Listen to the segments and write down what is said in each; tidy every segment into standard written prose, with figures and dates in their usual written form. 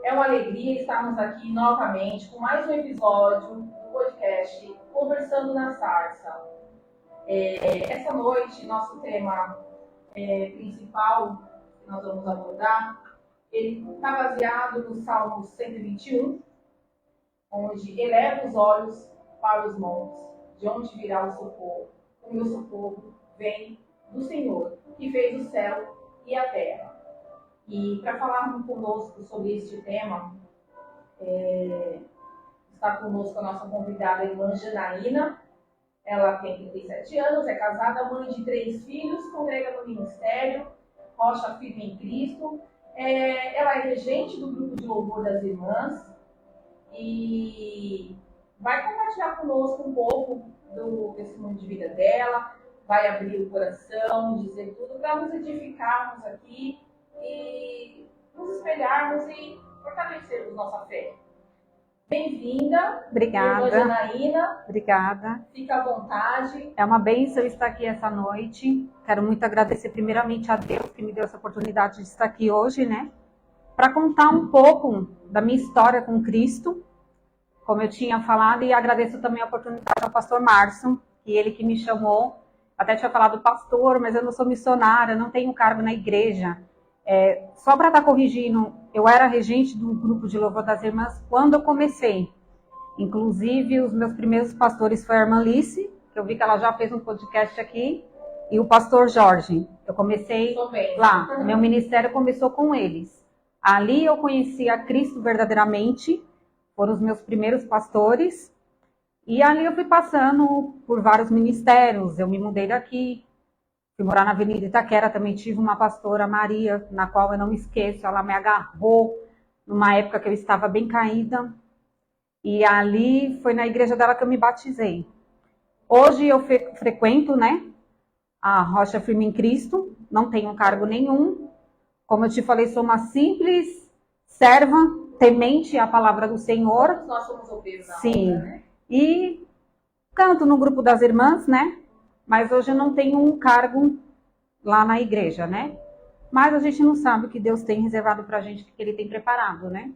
É uma alegria estarmos aqui novamente com mais um episódio do podcast Conversando na Sarça. Essa noite, nosso tema principal que nós vamos abordar, ele está baseado no Salmo 121, onde eleva os olhos para os montes, de onde virá o socorro. O meu socorro vem do Senhor, que fez o céu e a terra. E para falar conosco sobre este tema, está conosco a nossa convidada, a irmã Janaína. Ela tem 37 anos, é casada, mãe de 3 filhos, congrega no ministério, Rocha Firme em Cristo. Ela é regente do grupo de louvor das irmãs e vai compartilhar conosco um pouco desse mundo de vida dela, vai abrir o coração, dizer tudo para nos edificarmos aqui e nos espelharmos e fortalecermos nossa fé. Bem-vinda, Obrigada. Irmã Janaína. Obrigada. Fica à vontade. É uma bênção estar aqui essa noite. Quero muito agradecer primeiramente a Deus que me deu essa oportunidade de estar aqui hoje, né? Para contar um pouco da minha história com Cristo, como eu tinha falado, e agradeço também a oportunidade ao pastor Márcio, que ele que me chamou. Até tinha falado pastor, mas eu não sou missionária, não tenho cargo na igreja. Só para estar corrigindo, eu era regente do grupo de louvor das irmãs quando eu comecei. Inclusive, os meus primeiros pastores foi a irmã Alice, que eu vi que ela já fez um podcast aqui, e o pastor Jorge. Eu comecei lá, meu ministério começou com eles. Ali eu conheci a Cristo verdadeiramente, foram os meus primeiros pastores, e ali eu fui passando por vários ministérios, eu me mudei daqui, fui morar na Avenida Itaquera, também tive uma pastora, Maria, na qual eu não me esqueço, ela me agarrou numa época que eu estava bem caída, e ali foi na igreja dela que eu me batizei. Hoje eu frequento, né, a Rocha Firme em Cristo, não tenho cargo nenhum, como eu te falei, sou uma simples serva, temente à palavra do Senhor. Todos nós somos obreiros na Sim, obra, né? E canto no grupo das irmãs, né? Mas hoje eu não tenho um cargo lá na igreja, né? Mas a gente não sabe o que Deus tem reservado pra gente, o que Ele tem preparado, né?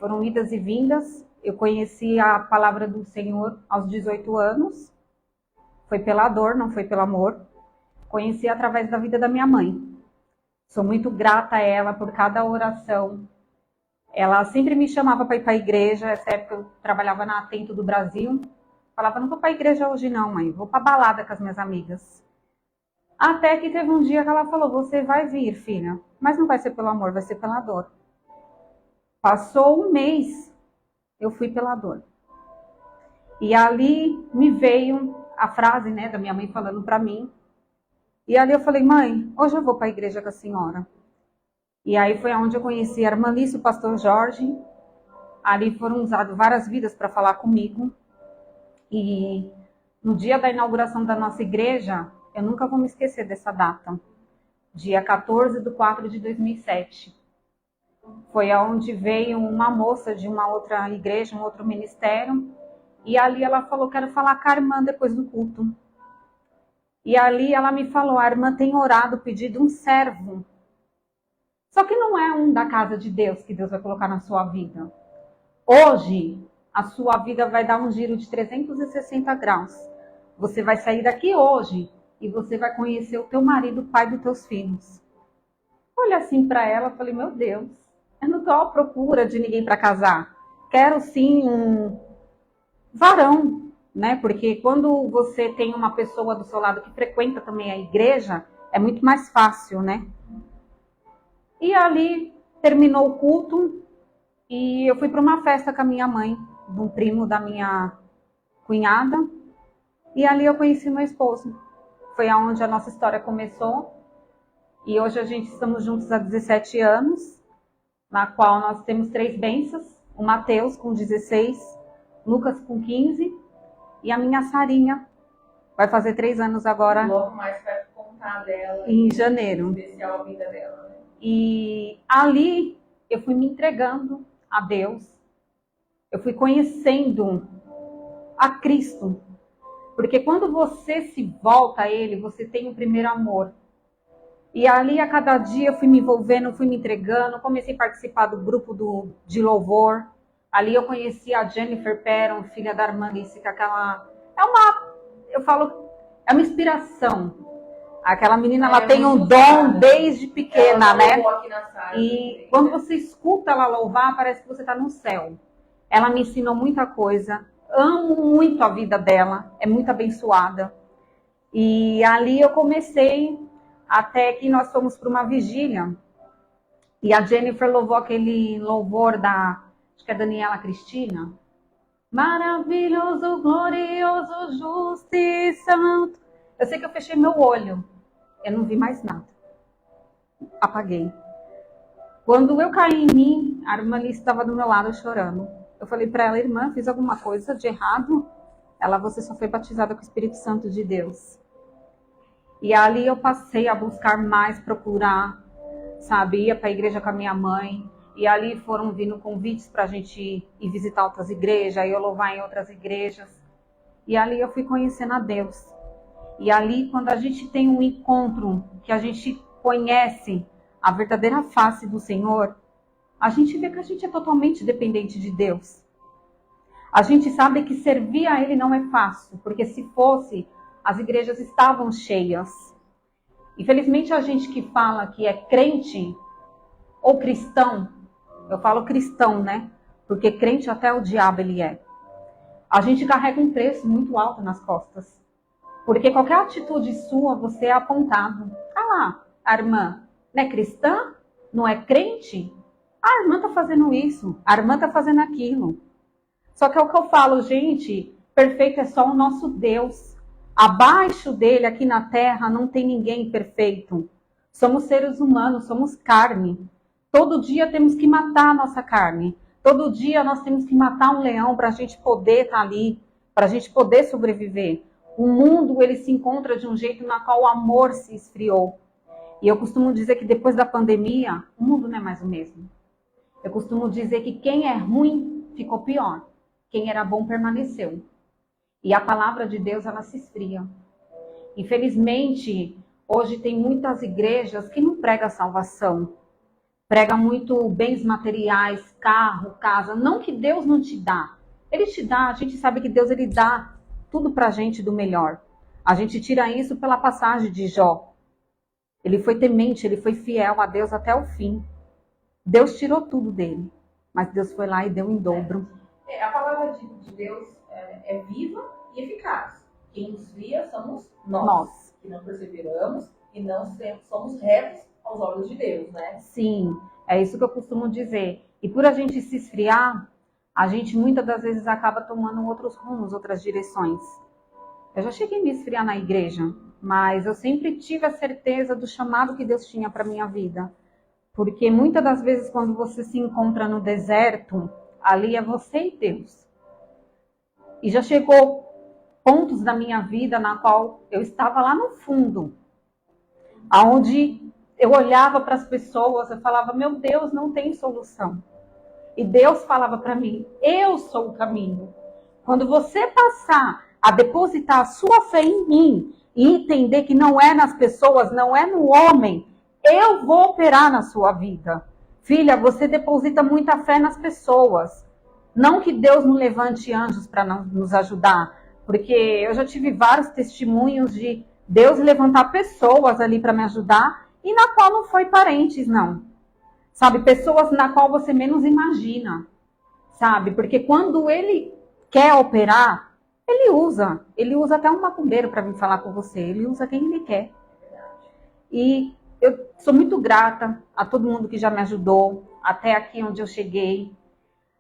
Foram idas e vindas. Eu conheci a palavra do Senhor aos 18 anos. Foi pela dor, não foi pelo amor. Conheci através da vida da minha mãe. Sou muito grata a ela por cada oração. Ela sempre me chamava para ir para a igreja. Nessa época eu trabalhava na Atento do Brasil. Falava, não vou para a igreja hoje não, mãe. Vou para balada com as minhas amigas. Até que teve um dia que ela falou, você vai vir, filha. Mas não vai ser pelo amor, vai ser pela dor. Passou um mês, eu fui pela dor. E ali me veio a frase, né, da minha mãe falando para mim. E ali eu falei, mãe, hoje eu vou para a igreja com a senhora. E aí foi onde eu conheci a irmã Alice, o pastor Jorge. Ali foram usadas várias vidas para falar comigo. E no dia da inauguração da nossa igreja, eu nunca vou me esquecer dessa data. Dia 14/4/2007. Foi onde veio uma moça de uma outra igreja, um outro ministério. E ali ela falou, quero falar com a irmã depois do culto. E ali ela me falou, a irmã tem orado, pedido um servo. Só que não é um da casa de Deus que Deus vai colocar na sua vida. Hoje, a sua vida vai dar um giro de 360 graus. Você vai sair daqui hoje e você vai conhecer o teu marido, o pai dos teus filhos. Olhei assim para ela e falei, meu Deus, eu não estou à procura de ninguém para casar. Quero sim um varão, né? Porque quando você tem uma pessoa do seu lado que frequenta também a igreja, é muito mais fácil, né? E ali terminou o culto e eu fui para uma festa com a minha mãe, de um primo da minha cunhada, e ali eu conheci meu esposo. Foi aonde a nossa história começou. E hoje a gente estamos juntos há 17 anos, na qual nós temos 3 bênçãos, o Mateus com 16, Lucas com 15 e a minha Sarinha vai fazer 3 anos agora. Logo mais vai contar dela. Em janeiro. Especial a vida dela, né? E ali eu fui me entregando a Deus. Eu fui conhecendo a Cristo. Porque quando você se volta a Ele, você tem o primeiro amor. E ali, a cada dia, eu fui me envolvendo, fui me entregando, comecei a participar do grupo de louvor. Ali eu conheci a Jennifer Perron, filha da Armanice, que aquela... eu falo, é uma inspiração. Aquela menina, ela tem um dom desde pequena, né? E quando você escuta ela louvar, parece que você está no céu. Ela me ensinou muita coisa. Amo muito a vida dela, é muito abençoada. E ali eu comecei, até que nós fomos para uma vigília. E a Jennifer louvou aquele louvor acho que é Daniela Cristina. Maravilhoso, glorioso, justo e santo. Eu sei que eu fechei meu olho. Eu não vi mais nada. Apaguei. Quando eu caí em mim, a irmã Alice estava do meu lado chorando. Eu falei para ela, irmã, fiz alguma coisa de errado? Ela, você só foi batizada com o Espírito Santo de Deus. E ali eu passei a buscar mais, procurar, sabe? Ia para a igreja com a minha mãe. E ali foram vindo convites para a gente ir visitar outras igrejas, ir louvar em outras igrejas. E ali eu fui conhecendo a Deus. E ali, quando a gente tem um encontro, que a gente conhece a verdadeira face do Senhor, a gente vê que a gente é totalmente dependente de Deus. A gente sabe que servir a Ele não é fácil, porque se fosse, as igrejas estavam cheias. Infelizmente, a gente que fala que é crente ou cristão, eu falo cristão, né? Porque crente até o diabo ele é. A gente carrega um preço muito alto nas costas. Porque qualquer atitude sua, você é apontado. Ah lá, a irmã não é cristã? Não é crente? A irmã está fazendo isso, a irmã está fazendo aquilo. Só que é o que eu falo, gente, perfeito é só o nosso Deus. Abaixo dele, aqui na terra, não tem ninguém perfeito. Somos seres humanos, somos carne. Todo dia temos que matar a nossa carne. Todo dia nós temos que matar um leão para a gente poder estar ali, para a gente poder sobreviver. O mundo, ele se encontra de um jeito na qual o amor se esfriou. E eu costumo dizer que depois da pandemia, o mundo não é mais o mesmo. Eu costumo dizer que quem é ruim ficou pior. Quem era bom permaneceu. E a palavra de Deus, ela se esfria. Infelizmente, hoje tem muitas igrejas que não pregam salvação. Prega muito bens materiais, carro, casa. Não que Deus não te dá. Ele te dá, a gente sabe que Deus ele dá tudo pra gente do melhor. A gente tira isso pela passagem de Jó. Ele foi temente, ele foi fiel a Deus até o fim. Deus tirou tudo dele, mas Deus foi lá e deu em dobro. A palavra de Deus é viva e eficaz. Quem nos via somos nós. Que não perseveramos e não somos retos aos olhos de Deus, né? Sim, é isso que eu costumo dizer. E por a gente se esfriar, a gente muitas das vezes acaba tomando outros rumos, outras direções. Eu já cheguei a me esfriar na igreja, mas eu sempre tive a certeza do chamado que Deus tinha para minha vida. Porque muitas das vezes quando você se encontra no deserto, ali é você e Deus. E já chegou pontos da minha vida na qual eu estava lá no fundo, aonde eu olhava para as pessoas e falava, meu Deus, não tem solução. E Deus falava para mim, eu sou o caminho. Quando você passar a depositar a sua fé em mim e entender que não é nas pessoas, não é no homem, eu vou operar na sua vida. Filha, você deposita muita fé nas pessoas. Não que Deus não levante anjos para nos ajudar, porque eu já tive vários testemunhos de Deus levantar pessoas ali para me ajudar e na qual não foi parentes, não. Sabe, pessoas na qual você menos imagina, sabe? Porque quando ele quer operar, ele usa até um macumbeiro para vir falar com você, ele usa quem ele quer. E eu sou muito grata a todo mundo que já me ajudou, até aqui onde eu cheguei.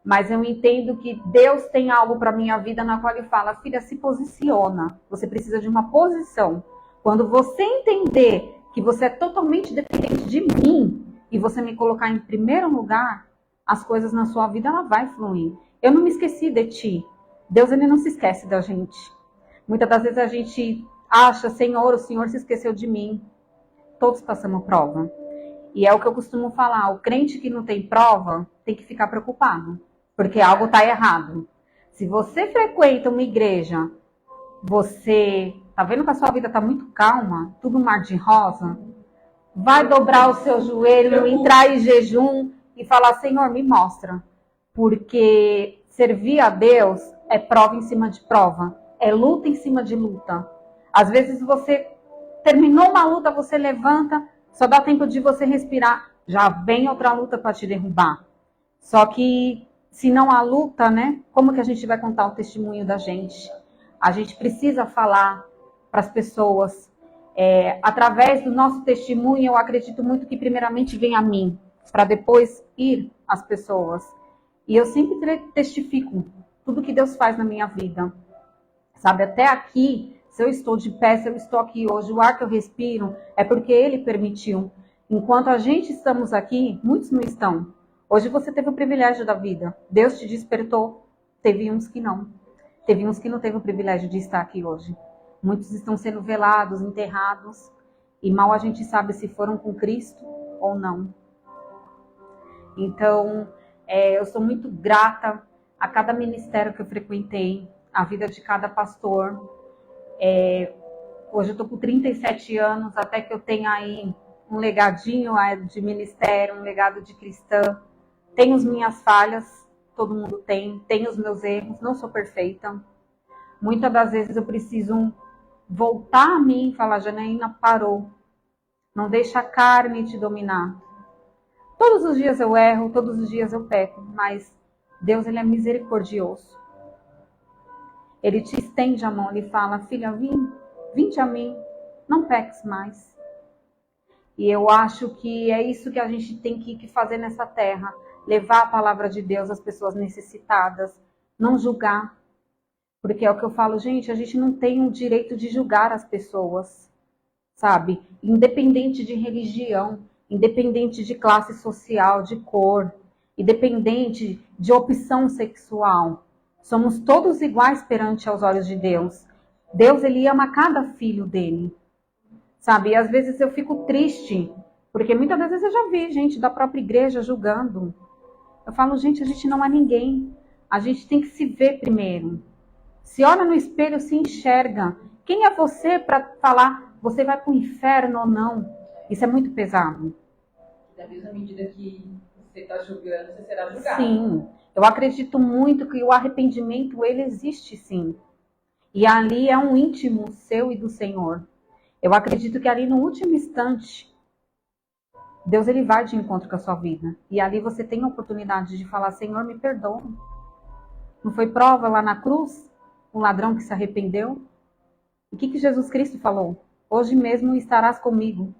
Mas eu entendo que Deus tem algo para a minha vida na qual ele fala, filha, se posiciona. Você precisa de uma posição. Quando você entender que você é totalmente dependente de mim e você me colocar em primeiro lugar, as coisas na sua vida ela vai fluir. Eu não me esqueci de ti. Deus ele não se esquece da gente. Muitas das vezes a gente acha, Senhor, o Senhor se esqueceu de mim. Todos passamos prova. E é o que eu costumo falar, o crente que não tem prova tem que ficar preocupado, porque algo está errado. Se você frequenta uma igreja, você está vendo que a sua vida está muito calma, tudo um mar de rosa, vai dobrar o seu joelho, entrar em jejum e falar, Senhor, me mostra. Porque servir a Deus é prova em cima de prova, é luta em cima de luta. Às vezes você terminou uma luta, você levanta, só dá tempo de você respirar, já vem outra luta para te derrubar. Só que se não há luta, né? Como que a gente vai contar o testemunho da gente? A gente precisa falar para as pessoas. Através do nosso testemunho, eu acredito muito que primeiramente vem a mim, para depois ir às pessoas. E eu sempre testifico tudo que Deus faz na minha vida. Sabe, até aqui, se eu estou de pé, se eu estou aqui hoje, o ar que eu respiro é porque Ele permitiu. Enquanto a gente estamos aqui, muitos não estão. Hoje você teve o privilégio da vida. Deus te despertou. Teve uns que não. Teve uns que não teve o privilégio de estar aqui hoje. Muitos estão sendo velados, enterrados. E mal a gente sabe se foram com Cristo ou não. Então, eu sou muito grata a cada ministério que eu frequentei, a vida de cada pastor. Hoje eu estou com 37 anos, até que eu tenha aí um legadinho de ministério, um legado de cristã. Tenho as minhas falhas, todo mundo tem. Tenho os meus erros, não sou perfeita. Muitas das vezes eu preciso voltar a mim e falar, Janaína, parou. Não deixa a carne te dominar. Todos os dias eu erro, todos os dias eu peco, mas Deus, Ele é misericordioso. Ele te estende a mão, Ele fala, filha, vinde a mim, não peques mais. E eu acho que é isso que a gente tem que fazer nessa terra, levar a palavra de Deus às pessoas necessitadas, não julgar. Porque é o que eu falo, gente, a gente não tem o direito de julgar as pessoas, sabe? Independente de religião, independente de classe social, de cor, independente de opção sexual. Somos todos iguais perante aos olhos de Deus. Deus, Ele ama cada filho dele, sabe? E às vezes eu fico triste, porque muitas vezes eu já vi gente da própria igreja julgando. Eu falo, gente, a gente não é ninguém. A gente tem que se ver primeiro. Se olha no espelho, se enxerga. Quem é você para falar, você vai para o inferno ou não? Isso é muito pesado. Da mesma medida que você está julgando, você será julgado. Sim, eu acredito muito que o arrependimento, ele existe sim. E ali é um íntimo seu e do Senhor. Eu acredito que ali no último instante, Deus, ele vai de encontro com a sua vida. E ali você tem a oportunidade de falar, Senhor, me perdoa. Não foi prova lá na cruz? Um ladrão que se arrependeu? E o que Jesus Cristo falou? Hoje mesmo estarás comigo.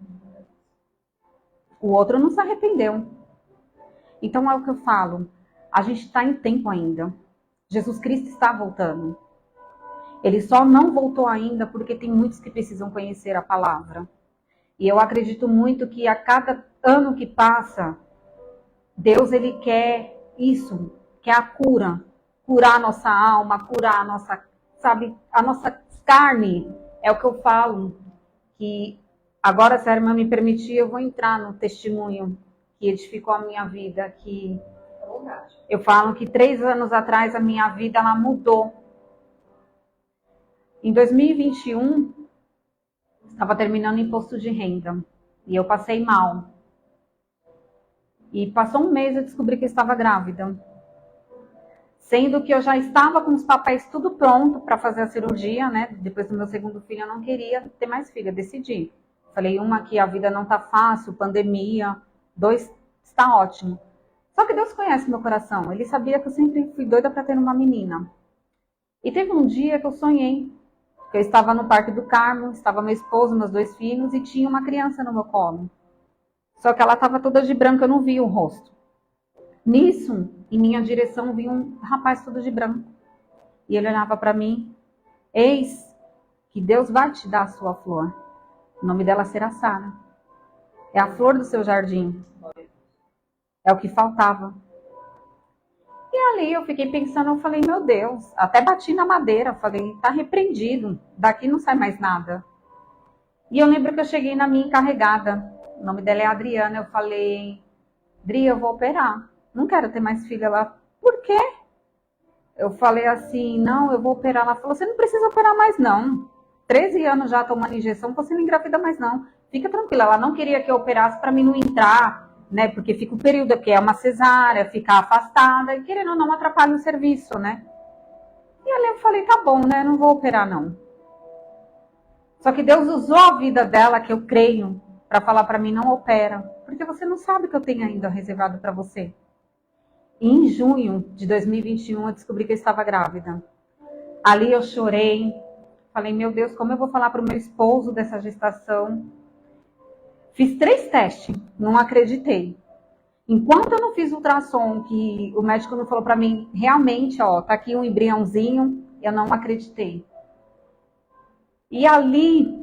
O outro não se arrependeu. Então é o que eu falo. A gente está em tempo ainda. Jesus Cristo está voltando. Ele só não voltou ainda porque tem muitos que precisam conhecer a palavra. E eu acredito muito que a cada ano que passa, Deus, ele quer isso, quer a cura. Curar a nossa alma, curar a nossa, sabe, a nossa carne. É o que eu falo. Que agora, se a irmã me permitir, eu vou entrar no testemunho que edificou a minha vida. Que eu falo que 3 anos atrás a minha vida ela mudou. Em 2021, estava terminando imposto de renda e eu passei mal. E passou um mês eu descobri que eu estava grávida. Sendo que eu já estava com os papéis tudo pronto para fazer a cirurgia, né? Depois do meu segundo filho eu não queria ter mais filha, decidi. Falei, uma, que a vida não tá fácil, pandemia. 2, está ótimo. Só que Deus conhece meu coração. Ele sabia que eu sempre fui doida para ter uma menina. E teve um dia que eu sonhei. Que eu estava no Parque do Carmo, estava meu esposo, meus 2 filhos e tinha uma criança no meu colo. Só que ela estava toda de branco, eu não via o rosto. Nisso, em minha direção, vinha um rapaz todo de branco. E ele olhava para mim. Eis que Deus vai te dar a sua flor. O nome dela será Sara. É a flor do seu jardim. É o que faltava. E ali eu fiquei pensando, eu falei, meu Deus. Até bati na madeira, falei, tá repreendido. Daqui não sai mais nada. E eu lembro que eu cheguei na minha encarregada. O nome dela é Adriana. Eu falei, Adri, eu vou operar. Não quero ter mais filha lá. Por quê? Eu falei assim, não, eu vou operar. Ela falou, você não precisa operar mais não. 13 anos já tomando injeção, você não engravida mais não. fica tranquila. Ela não queria que eu operasse para mim não entrar, né? Porque fica o período que é uma cesárea, ficar afastada, e querendo ou não atrapalha o serviço, né? E ali eu falei, tá bom, né? Não vou operar, não. Só que Deus usou a vida dela, que eu creio, para falar para mim, não opera. Porque você não sabe o que eu tenho ainda reservado para você. E em junho de 2021, eu descobri que eu estava grávida. Ali eu chorei. Falei, meu Deus, como eu vou falar para o meu esposo dessa gestação? Fiz 3 testes, não acreditei. Enquanto eu não fiz ultrassom, que o médico não falou para mim, realmente, ó, tá aqui um embriãozinho, eu não acreditei. E ali,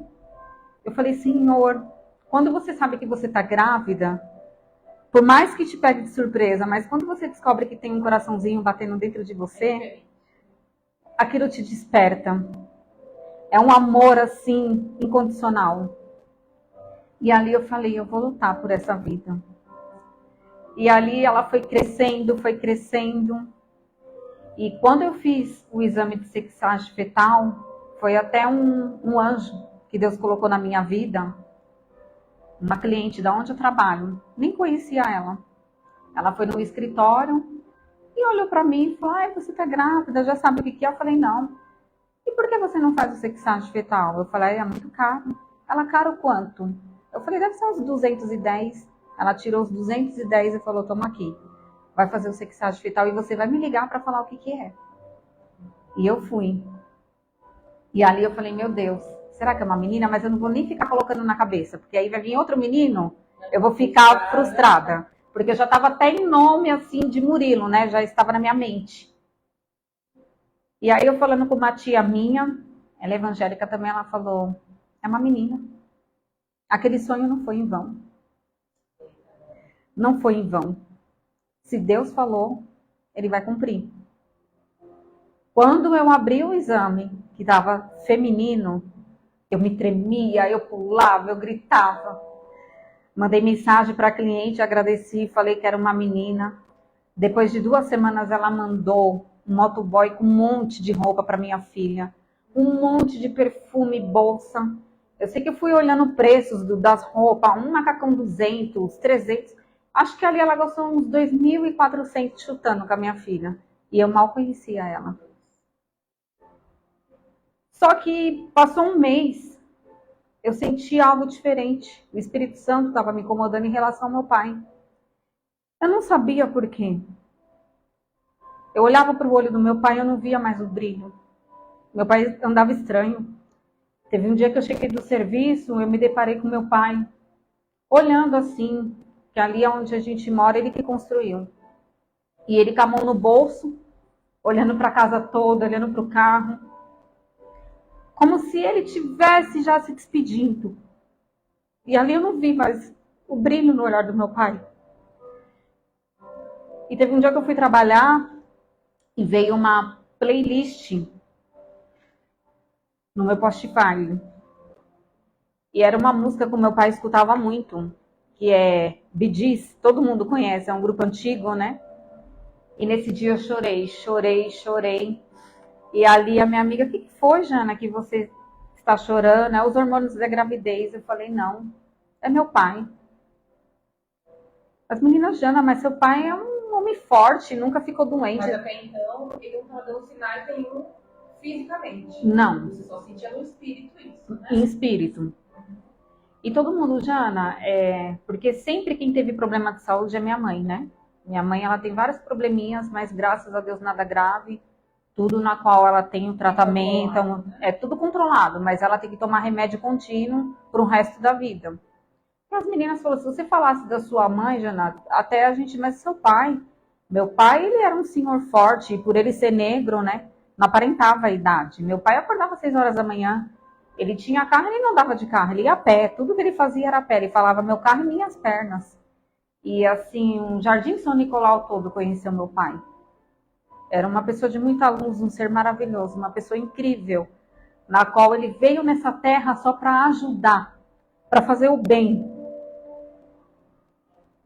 eu falei, Senhor, quando você sabe que você tá grávida, por mais que te pegue de surpresa, mas quando você descobre que tem um coraçãozinho batendo dentro de você, aquilo te desperta. É um amor, assim, incondicional. E ali eu falei, eu vou lutar por essa vida. E ali ela foi crescendo, foi crescendo. E quando eu fiz o exame de sexagem fetal, foi até um anjo que Deus colocou na minha vida. Uma cliente da onde eu trabalho, nem conhecia ela. Ela foi no escritório e olhou para mim e falou, ai, você tá grávida, já sabe o que é? Eu falei, não. E por que você não faz o sexagem fetal? Eu falei, é muito caro. Ela, caro quanto? Eu falei, deve ser uns 210. Ela tirou os 210 e falou, toma aqui. Vai fazer o sexagem fetal e você vai me ligar para falar o que é. E eu fui. E ali eu falei, meu Deus, será que é uma menina? Mas eu não vou nem ficar colocando na cabeça, porque aí vai vir outro menino, eu vou ficar frustrada. Porque eu já estava até em nome, assim, de Murilo, né? Já estava na minha mente. E aí eu falando com uma tia minha, ela é evangélica também, ela falou, é uma menina. Aquele sonho não foi em vão. Não foi em vão. Se Deus falou, Ele vai cumprir. Quando eu abri o exame, que estava feminino, eu me tremia, eu pulava, eu gritava. Mandei mensagem para a cliente, agradeci, falei que era uma menina. Depois de 2 semanas, ela mandou um motoboy com um monte de roupa para minha filha. Um monte de perfume, bolsa. Eu sei que eu fui olhando preços das roupas, um macacão 200, 300. Acho que ali ela gastou uns 2.400 chutando com a minha filha. E eu mal conhecia ela. Só que passou um mês, eu senti algo diferente. O Espírito Santo estava me incomodando em relação ao meu pai. Eu não sabia por quê. Eu olhava para o olho do meu pai e eu não via mais o brilho. Meu pai andava estranho. Teve um dia que eu cheguei do serviço, eu me deparei com meu pai, olhando assim, que ali onde a gente mora, ele que construiu. E ele com a mão no bolso, olhando para a casa toda, olhando para o carro, como se ele tivesse já se despedindo. E ali eu não vi mais o brilho no olhar do meu pai. E teve um dia que eu fui trabalhar e veio uma playlist no meu Spotify. E era uma música que o meu pai escutava muito, que é Bee Gees, todo mundo conhece, é um grupo antigo, né? E nesse dia eu chorei, chorei, chorei. E ali a minha amiga, o que foi, Jana, que você está chorando? É os hormônios da gravidez. Eu falei, não, é meu pai. As meninas, Jana, mas seu pai é um homem forte, nunca ficou doente. Mas até então, ele não estava dando sinais nenhum fisicamente. Não. Você só sentia no espírito isso, né? Em espírito. E todo mundo, Jana, porque sempre quem teve problema de saúde é minha mãe, né? Minha mãe, ela tem vários probleminhas, mas graças a Deus nada grave. Tudo na qual ela tem o tratamento, é tudo controlado, mas ela tem que tomar remédio contínuo pro resto da vida. E as meninas falaram, se você falasse da sua mãe, Jana, até a gente, mas seu pai. Meu pai, ele era um senhor forte, e por ele ser negro, né, não aparentava a idade. Meu pai acordava às 6 horas da manhã, ele tinha carro, ele não andava de carro, ele ia a pé, tudo que ele fazia era a pé, ele falava, meu carro e minhas pernas. E assim, um Jardim São Nicolau todo conheceu meu pai. Era uma pessoa de muita luz, um ser maravilhoso, uma pessoa incrível, na qual ele veio nessa terra só para ajudar, para fazer o bem.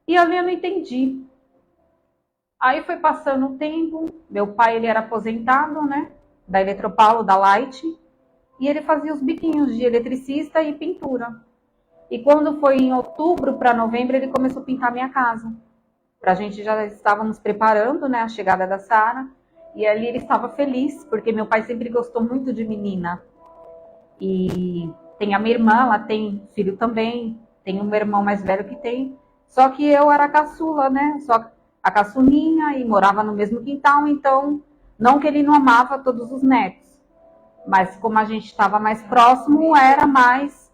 E ali eu não entendi. Aí foi passando o tempo, meu pai ele era aposentado, né, da Eletropaulo, da Light, e ele fazia os biquinhos de eletricista e pintura. E quando foi em outubro para novembro, ele começou a pintar a minha casa. A gente já estávamos preparando, né, a chegada da Sara. E ali ele estava feliz, porque meu pai sempre gostou muito de menina. E tem a minha irmã, ela tem filho também. Tem um irmão mais velho que tem. Só que eu era a caçula, né? Só a caçulinha e morava no mesmo quintal. Então, não que ele não amava todos os netos. Mas como a gente estava mais próximo, era mais.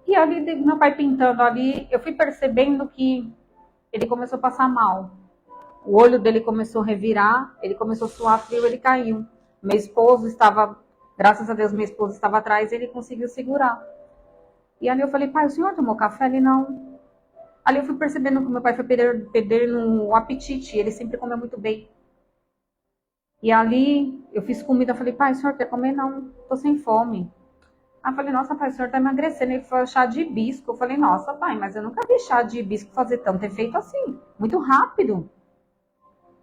E ali, meu pai pintando ali, eu fui percebendo que ele começou a passar mal. O olho dele começou a revirar, ele começou a suar frio, ele caiu. Meu esposo estava, graças a Deus, meu esposo estava atrás, ele conseguiu segurar. E ali eu falei, pai, o senhor tomou café? Ele não. Ali eu fui percebendo que meu pai foi perdendo o apetite, ele sempre comeu muito bem. E ali eu fiz comida, falei, pai, o senhor quer comer? Não, tô sem fome. Aí eu falei, nossa, pai, o senhor tá emagrecendo. Ele falou, chá de hibisco. Eu falei, nossa, pai, mas eu nunca vi chá de hibisco fazer tanto efeito assim, muito rápido.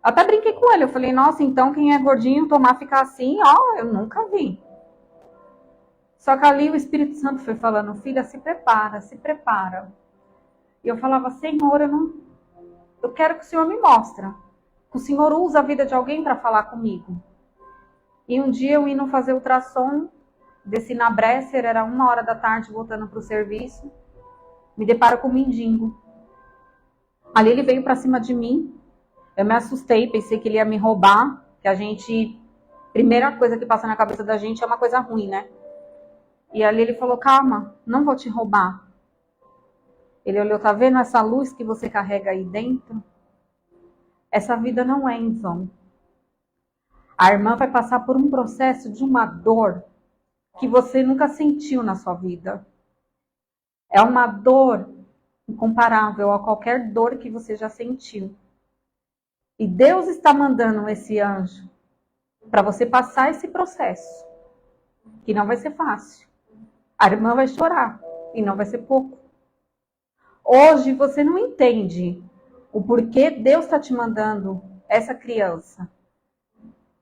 Até brinquei com ele, eu falei, nossa, então quem é gordinho tomar ficar assim, ó, eu nunca vi. Só que ali o Espírito Santo foi falando, filha, se prepara, se prepara. E eu falava, Senhor, eu quero que o Senhor me mostre. Que o Senhor usa a vida de alguém para falar comigo. E um dia eu indo fazer ultrassom, desci na Bresser, era 1h da tarde, voltando para o serviço, me deparo com o mendigo. Ali ele veio para cima de mim, eu me assustei, pensei que ele ia me roubar, que a gente, primeira coisa que passa na cabeça da gente é uma coisa ruim, né? E ali ele falou, calma, não vou te roubar. Ele olhou, tá vendo essa luz que você carrega aí dentro? Essa vida não é em vão. A irmã vai passar por um processo de uma dor que você nunca sentiu na sua vida. É uma dor incomparável a qualquer dor que você já sentiu. E Deus está mandando esse anjo para você passar esse processo, que não vai ser fácil. A irmã vai chorar e não vai ser pouco. Hoje você não entende o porquê Deus está te mandando essa criança.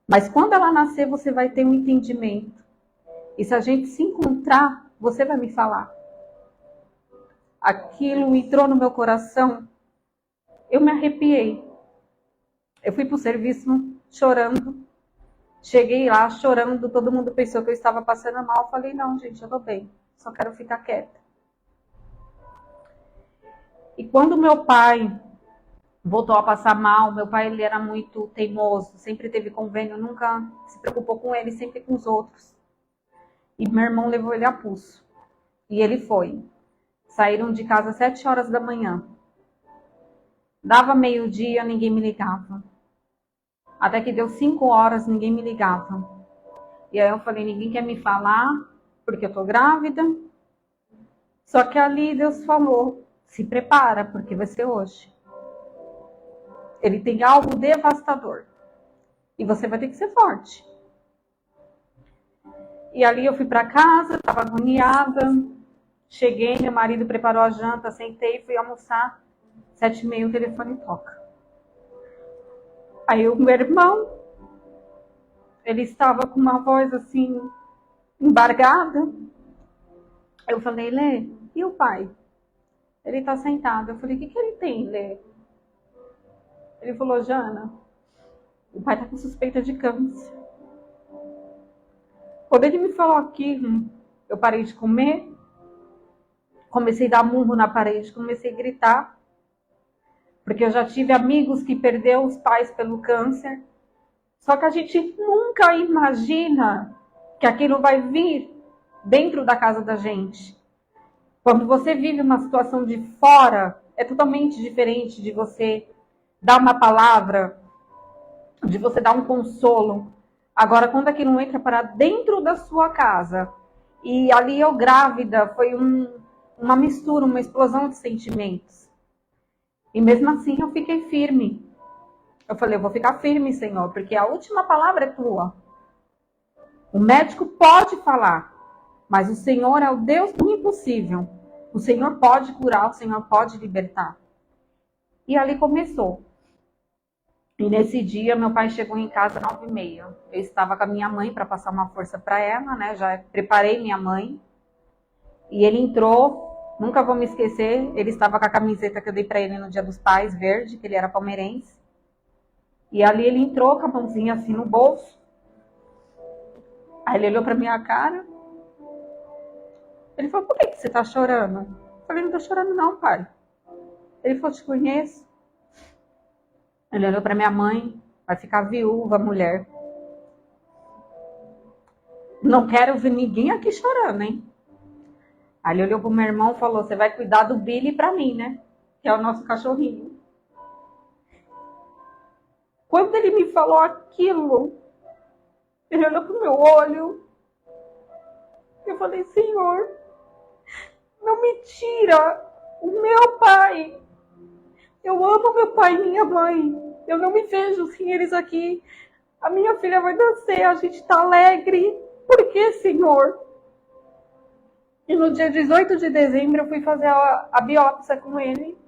Mas quando ela nascer, você vai ter um entendimento. E se a gente se encontrar, você vai me falar. Aquilo entrou no meu coração. Eu me arrepiei. Eu fui para o serviço chorando. Cheguei lá chorando. Todo mundo pensou que eu estava passando mal. Eu falei, não, gente, eu estou bem. Só quero ficar quieta. E quando meu pai voltou a passar mal, meu pai ele era muito teimoso. Sempre teve convênio, nunca se preocupou com ele, sempre com os outros. E meu irmão levou ele a pulso. E ele foi. Saíram de casa às 7h da manhã. Dava meio-dia, ninguém me ligava. Até que deu 5h, ninguém me ligava. E aí eu falei, ninguém quer me falar, porque eu tô grávida. Só que ali Deus falou, se prepara, porque vai ser hoje. Ele tem algo devastador. E você vai ter que ser forte. E ali eu fui para casa, estava agoniada. Cheguei, meu marido preparou a janta, sentei, fui almoçar. 7h30 o telefone toca. Aí o meu irmão, ele estava com uma voz assim, embargada. Eu falei, Lê, e o pai? Ele está sentado. Eu falei, o que ele tem, Lê? Ele falou, Jana, o pai está com suspeita de câncer. Quando ele me falou aquilo, eu parei de comer, comecei a dar murro na parede, comecei a gritar, porque eu já tive amigos que perderam os pais pelo câncer. Só que a gente nunca imagina que aquilo vai vir dentro da casa da gente. Quando você vive uma situação de fora, é totalmente diferente de você dar uma palavra, de você dar um consolo. Agora, quando aquilo entra para dentro da sua casa, e ali eu grávida, foi uma mistura, uma explosão de sentimentos. E mesmo assim eu fiquei firme. Eu falei, eu vou ficar firme, Senhor, porque a última palavra é tua. O médico pode falar, mas o Senhor é o Deus do impossível. O Senhor pode curar, o Senhor pode libertar. E ali começou. E nesse dia, meu pai chegou em casa às 9h30. Eu estava com a minha mãe para passar uma força para ela, né? Já preparei minha mãe. E ele entrou, nunca vou me esquecer, ele estava com a camiseta que eu dei para ele no Dia dos Pais, verde, que ele era palmeirense. E ali ele entrou com a mãozinha assim no bolso. Aí ele olhou pra minha cara. Ele falou, por que você tá chorando? Eu falei, não tô chorando não, pai. Ele falou, te conheço. Ele olhou pra minha mãe, vai ficar viúva, mulher. Não quero ver ninguém aqui chorando, hein? Aí ele olhou pro meu irmão e falou, você vai cuidar do Billy pra mim, né? Que é o nosso cachorrinho. Quando ele me falou aquilo, ele olhou pro meu olho. Eu falei, Senhor, não me tira o meu pai. Eu amo meu pai e minha mãe. Eu não me vejo sem eles aqui. A minha filha vai nascer, a gente tá alegre. Por que, Senhor? E no dia 18 de dezembro eu fui fazer a biópsia com ele.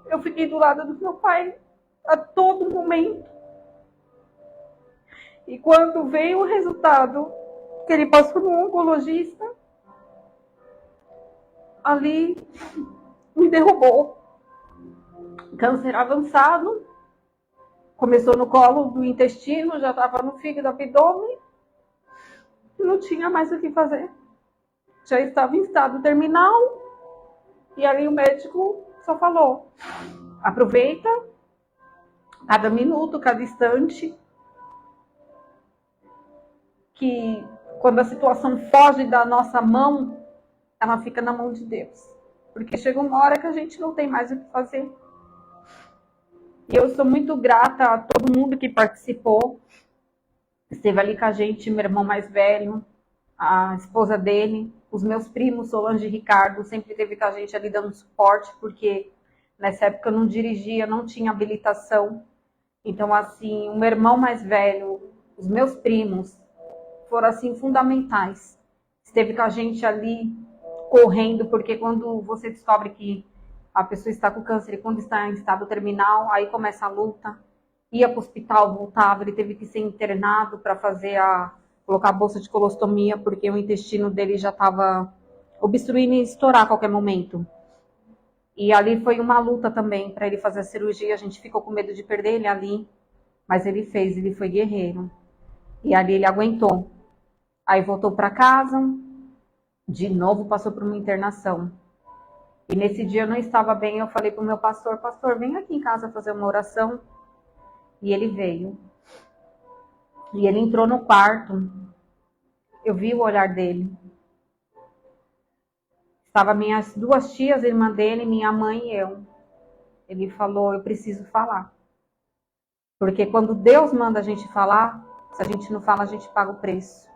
Eu fiquei do lado do meu pai a todo momento. E quando veio o resultado que ele passou no oncologista, ali me derrubou. Câncer avançado, começou no colo do intestino, já estava no fígado, abdômen, não tinha mais o que fazer. Já estava em estado terminal, e ali o médico só falou, aproveita cada minuto, cada instante, que quando a situação foge da nossa mão, ela fica na mão de Deus. Porque chega uma hora que a gente não tem mais o que fazer. E eu sou muito grata a todo mundo que participou. Esteve ali com a gente, meu irmão mais velho, a esposa dele, os meus primos, Solange e Ricardo, sempre esteve com a gente ali dando suporte, porque nessa época eu não dirigia, não tinha habilitação. Então, assim, o meu irmão mais velho, os meus primos, foram, assim, fundamentais. Esteve com a gente ali, correndo, porque quando você descobre que a pessoa está com câncer e quando está em estado terminal, aí começa a luta. Ia para o hospital, voltava, ele teve que ser internado para colocar a bolsa de colostomia, porque o intestino dele já estava obstruindo e estourar a qualquer momento. E ali foi uma luta também para ele fazer a cirurgia, a gente ficou com medo de perder ele ali, mas ele fez, ele foi guerreiro. E ali ele aguentou. Aí voltou para casa, de novo passou por uma internação. E nesse dia eu não estava bem, eu falei para o meu pastor, pastor, vem aqui em casa fazer uma oração. E ele veio. E ele entrou no quarto. Eu vi o olhar dele. Estava minhas duas tias, irmã dele, minha mãe e eu. Ele falou, eu preciso falar. Porque quando Deus manda a gente falar, se a gente não fala, a gente paga o preço.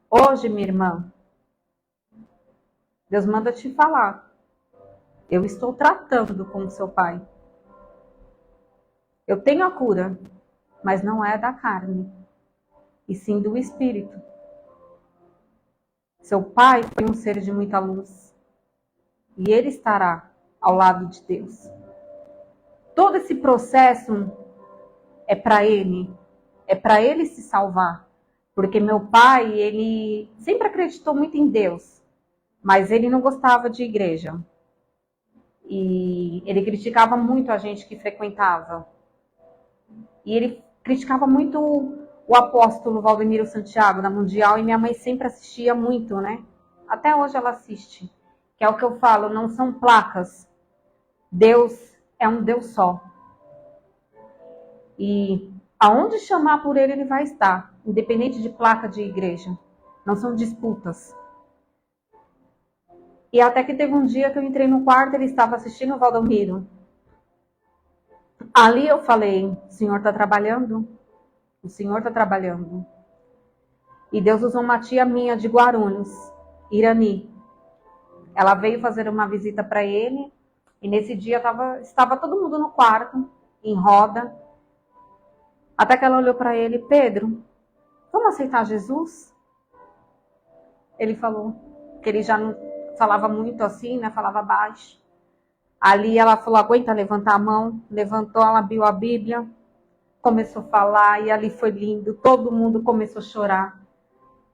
Hoje, minha irmã, Deus manda te falar. Eu estou tratando com o seu pai. Eu tenho a cura, mas não é da carne, e sim do espírito. Seu pai foi um ser de muita luz, e ele estará ao lado de Deus. Todo esse processo é para ele se salvar. Porque meu pai, ele sempre acreditou muito em Deus, mas ele não gostava de igreja. E ele criticava muito a gente que frequentava. E ele criticava muito o apóstolo Valdemiro Santiago, da Mundial, e minha mãe sempre assistia muito, né? Até hoje ela assiste. Que é o que eu falo, não são placas. Deus é um Deus só. E aonde chamar por ele, ele vai estar, independente de placa de igreja. Não são disputas. E até que teve um dia que eu entrei no quarto, ele estava assistindo o Valdomiro. Ali eu falei, o Senhor está trabalhando? O Senhor está trabalhando. E Deus usou uma tia minha de Guarulhos, Irani. Ela veio fazer uma visita para ele, e nesse dia estava todo mundo no quarto, em roda. Até que ela olhou para ele, Pedro, vamos aceitar Jesus? Ele falou que ele já não falava muito assim, né? Falava baixo. Ali ela falou, aguenta levantar a mão. Levantou, ela abriu a Bíblia, começou a falar, e ali foi lindo. Todo mundo começou a chorar.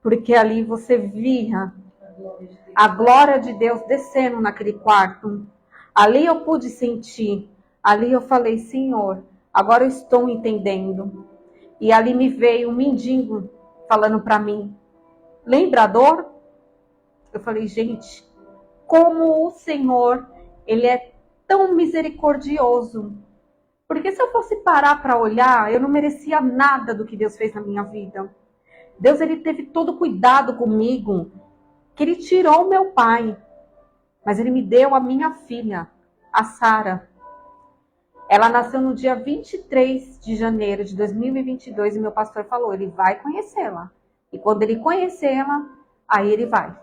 Porque ali você via A glória de Deus descendo naquele quarto. Ali eu pude sentir. Ali eu falei, Senhor, agora eu estou entendendo. E ali me veio um mendigo falando para mim, lembra a dor? Eu falei, gente, como o Senhor, Ele é tão misericordioso. Porque se eu fosse parar para olhar, eu não merecia nada do que Deus fez na minha vida. Deus, Ele teve todo cuidado comigo, que Ele tirou o meu pai, mas Ele me deu a minha filha, a Sara. Ela nasceu no dia 23 de janeiro de 2022 e meu pastor falou, ele vai conhecê-la. E quando ele conhecê-la, aí ele vai.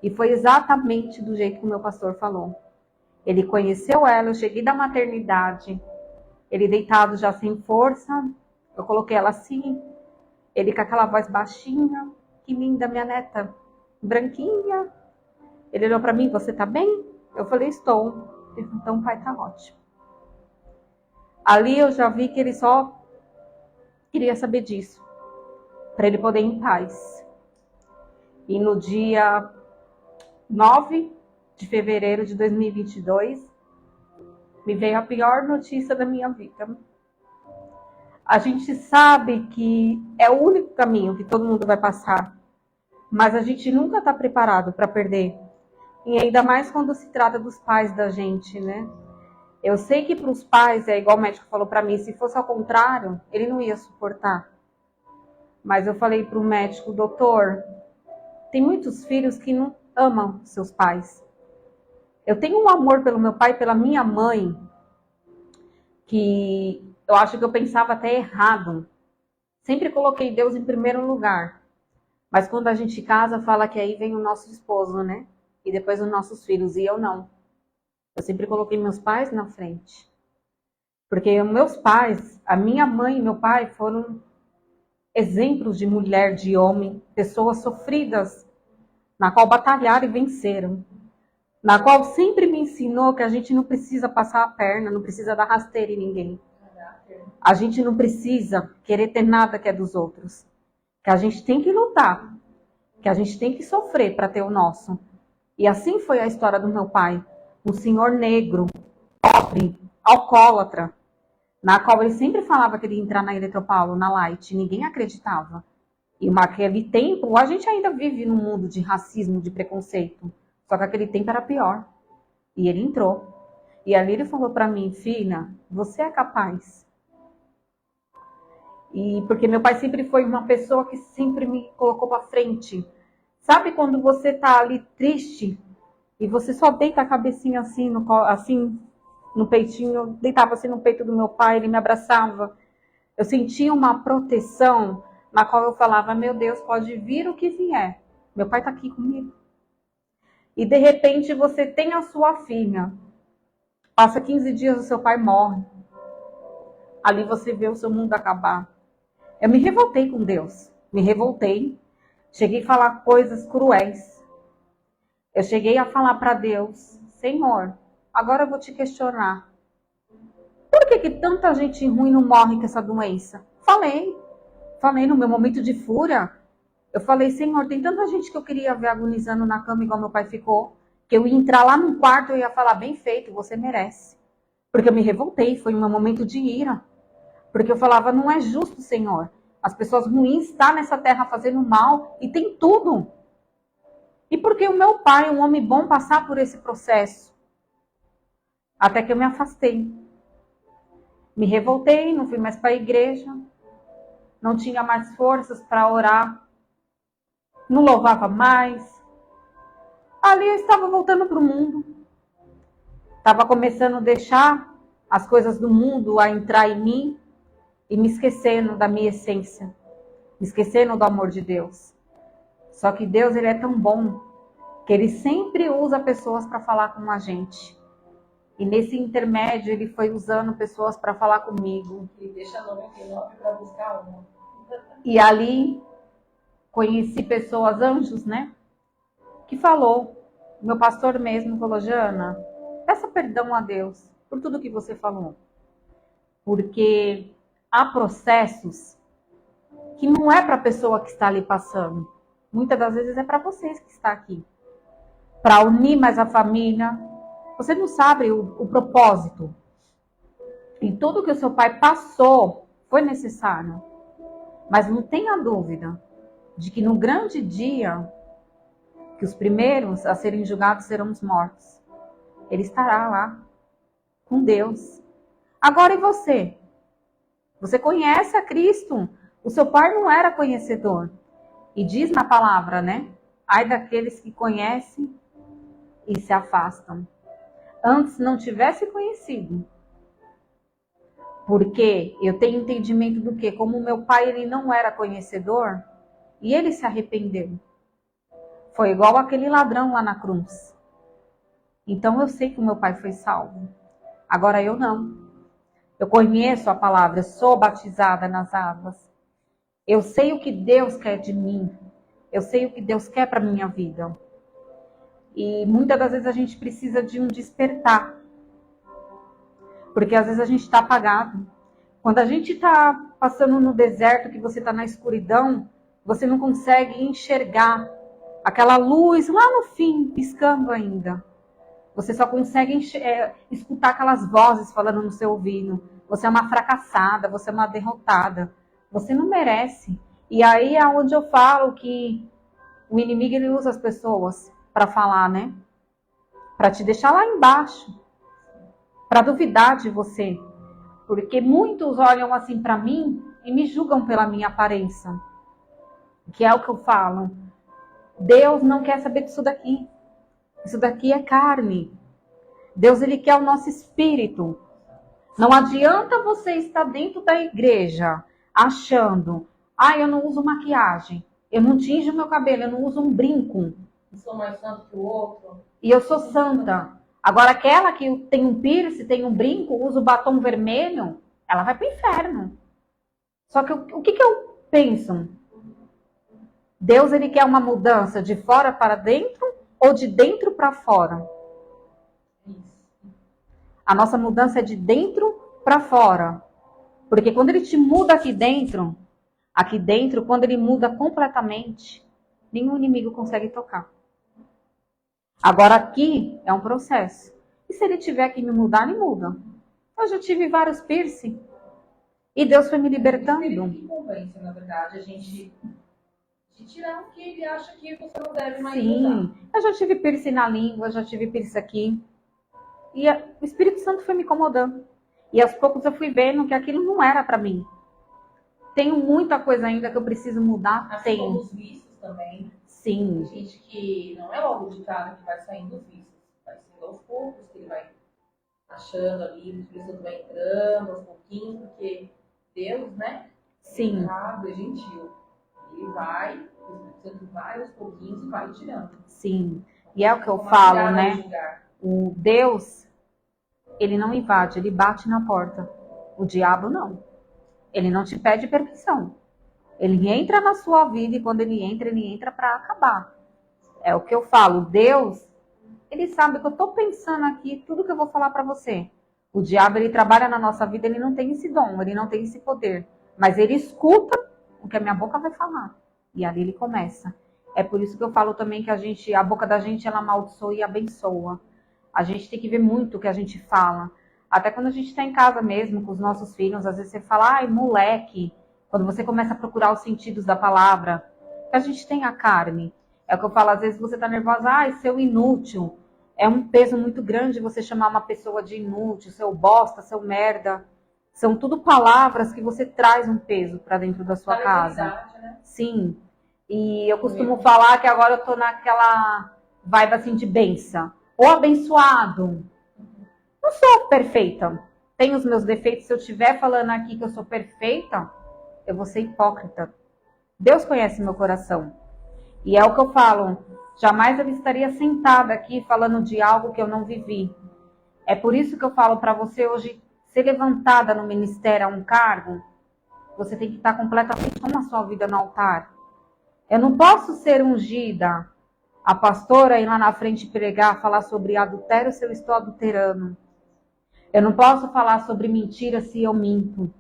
E foi exatamente do jeito que o meu pastor falou. Ele conheceu ela, eu cheguei da maternidade, ele deitado já sem força, eu coloquei ela assim, ele com aquela voz baixinha, que linda minha neta, branquinha. Ele olhou para mim, você tá bem? Eu falei, estou. Ele falou, então o pai tá ótimo. Ali eu já vi que ele só queria saber disso, para ele poder ir em paz. E no dia 9 de fevereiro de 2022, me veio a pior notícia da minha vida. A gente sabe que é o único caminho que todo mundo vai passar, mas a gente nunca está preparado para perder. E ainda mais quando se trata dos pais da gente, né? Eu sei que para os pais, é igual o médico falou para mim, se fosse ao contrário, ele não ia suportar. Mas eu falei para o médico, doutor, tem muitos filhos que não amam seus pais. Eu tenho um amor pelo meu pai, pela minha mãe, que eu acho que eu pensava até errado. Sempre coloquei Deus em primeiro lugar. Mas quando a gente casa, fala que aí vem o nosso esposo, né? E depois os nossos filhos, e eu não. Eu sempre coloquei meus pais na frente. Porque meus pais, a minha mãe e meu pai foram exemplos de mulher, de homem, pessoas sofridas, na qual batalharam e venceram. Na qual sempre me ensinou que a gente não precisa passar a perna, não precisa dar rasteira em ninguém. A gente não precisa querer ter nada que é dos outros. Que a gente tem que lutar, que a gente tem que sofrer para ter o nosso. E assim foi a história do meu pai. Um senhor negro, pobre, alcoólatra, na qual ele sempre falava que ele ia entrar na Eletropaulo, na Light, ninguém acreditava. E naquele tempo, a gente ainda vive num mundo de racismo, de preconceito. Só que aquele tempo era pior. E ele entrou. E ali ele falou para mim, filha, você é capaz. E porque meu pai sempre foi uma pessoa que sempre me colocou para frente. Sabe quando você tá ali triste e você só deita a cabecinha assim no peitinho? Eu deitava assim no peito do meu pai, ele me abraçava. Eu sentia uma proteção na qual eu falava, meu Deus, pode vir o que vier. Meu pai tá aqui comigo. E de repente você tem a sua filha. Passa 15 dias, o seu pai morre. Ali você vê o seu mundo acabar. Eu me revoltei com Deus. Me revoltei. Cheguei a falar coisas cruéis. Eu cheguei a falar para Deus, Senhor, agora eu vou te questionar. Por que tanta gente ruim não morre com essa doença? Falei no meu momento de fúria. Eu falei, Senhor, tem tanta gente que eu queria ver agonizando na cama igual meu pai ficou, que eu ia entrar lá num quarto e eu ia falar, bem feito, você merece. Porque eu me revoltei, foi um momento de ira. Porque eu falava, não é justo, Senhor. As pessoas ruins estão nessa terra fazendo mal e tem tudo. E por que o meu pai, um homem bom, passar por esse processo? Até que eu me afastei. Me revoltei, não fui mais para a igreja. Não tinha mais forças para orar. Não louvava mais. Ali eu estava voltando para o mundo. Estava começando a deixar as coisas do mundo a entrar em mim e me esquecendo da minha essência. Me esquecendo do amor de Deus. Só que Deus, ele é tão bom que ele sempre usa pessoas para falar com a gente. E nesse intermédio, ele foi usando pessoas para falar comigo. E deixa 99 para buscar uma. E ali conheci pessoas, anjos, né? Que falou, meu pastor mesmo falou, Jana, peça perdão a Deus por tudo que você falou. Porque há processos que não é para a pessoa que está ali passando. Muitas das vezes é para vocês que está aqui. para unir mais a família. Você não sabe o propósito. E tudo que o seu pai passou foi necessário. Mas não tenha dúvida de que no grande dia, que os primeiros a serem julgados serão os mortos. Ele estará lá com Deus. Agora e você? Você conhece a Cristo? O seu pai não era conhecedor. E diz na palavra, né? Ai daqueles que conhecem e se afastam. Antes não tivesse conhecido. Porque eu tenho entendimento do que? Como meu pai ele não era conhecedor, e ele se arrependeu. Foi igual aquele ladrão lá na cruz. Então eu sei que o meu pai foi salvo. Agora eu não. Eu conheço a palavra, eu sou batizada nas águas. Eu sei o que Deus quer de mim. Eu sei o que Deus quer para minha vida. E muitas das vezes a gente precisa de um despertar. Porque às vezes a gente está apagado. Quando a gente está passando no deserto, que você está na escuridão, você não consegue enxergar aquela luz lá no fim, piscando ainda. Você só consegue escutar aquelas vozes falando no seu ouvido. Você é uma fracassada, você é uma derrotada. Você não merece. E aí é onde eu falo que o inimigo ele usa as pessoas para falar, né? Para te deixar lá embaixo. Para duvidar de você. Porque muitos olham assim para mim e me julgam pela minha aparência. Que é o que eu falo. Deus não quer saber disso daqui. Isso daqui é carne. Deus ele quer o nosso espírito. Não adianta você estar dentro da igreja achando, eu não uso maquiagem, eu não tinjo meu cabelo, eu não uso um brinco. Eu sou mais santo que o outro. E eu sou santa. Agora aquela que tem um piercing, tem um brinco, usa o batom vermelho, ela vai para o inferno. Só que o que eu penso? Deus ele quer uma mudança de fora para dentro ou de dentro para fora? A nossa mudança é de dentro para fora. Porque quando ele te muda aqui dentro, quando ele muda completamente, nenhum inimigo consegue tocar. Agora aqui é um processo. E se ele tiver que me mudar, ele muda. Eu já tive vários piercing. E Deus foi me libertando. Ele que convence, na verdade, a gente de tirar o que ele acha que você não deve mais usar. Sim, eu já tive piercing na língua, já tive piercing aqui. E o Espírito Santo foi me incomodando. E aos poucos eu fui vendo que aquilo não era para mim. Tenho muita coisa ainda que eu preciso mudar. Assim como os vícios também. Sim. Tem gente que não é logo de cara que vai saindo dos vícios. Vai sendo aos poucos, que ele vai achando ali, o Espírito Santo vai entrando aos pouquinhos, porque Deus, né? Sim. É gentil. Ele vai, o Espírito Santo vai aos pouquinhos e vai tirando. Sim. E é o que eu falo, né? O Deus, ele não invade, ele bate na porta. O diabo não. Ele não te pede permissão. Ele entra na sua vida e quando ele entra para acabar. É o que eu falo. Deus, ele sabe que eu estou pensando aqui, tudo que eu vou falar para você. O diabo, ele trabalha na nossa vida, ele não tem esse dom, ele não tem esse poder. Mas ele escuta o que a minha boca vai falar. E ali ele começa. É por isso que eu falo também que a boca da gente, ela amaldiçoa e abençoa. A gente tem que ver muito o que a gente fala. Até quando a gente está em casa mesmo, com os nossos filhos, às vezes você fala, ai, moleque. Quando você começa a procurar os sentidos da palavra, que a gente tem a carne. É o que eu falo, às vezes você está nervosa, ai, seu inútil. É um peso muito grande você chamar uma pessoa de inútil, seu bosta, seu merda. São tudo palavras que você traz um peso para dentro da sua casa. Né? Sim. E eu costumo falar que agora eu tô naquela vibe assim de benção. Ou abençoado. Não sou perfeita. Tenho os meus defeitos. Se eu estiver falando aqui que eu sou perfeita, eu vou ser hipócrita. Deus conhece meu coração. E é o que eu falo. Jamais eu estaria sentada aqui falando de algo que eu não vivi. É por isso que eu falo para você hoje, ser levantada no ministério a um cargo, você tem que estar completamente com a sua vida no altar. Eu não posso ser ungida, a pastora ir lá na frente pregar, falar sobre adultério se eu estou adulterando. Eu não posso falar sobre mentira se eu minto.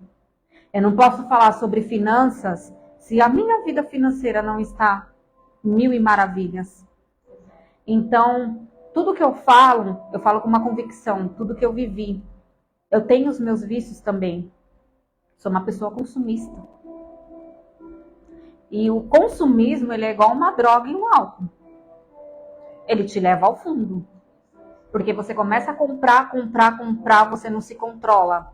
Eu não posso falar sobre finanças se a minha vida financeira não está mil e maravilhas. Então, tudo que eu falo com uma convicção, tudo que eu vivi. Eu tenho os meus vícios também. Sou uma pessoa consumista. E o consumismo, ele é igual uma droga e um álcool. Ele te leva ao fundo. Porque você começa a comprar, você não se controla.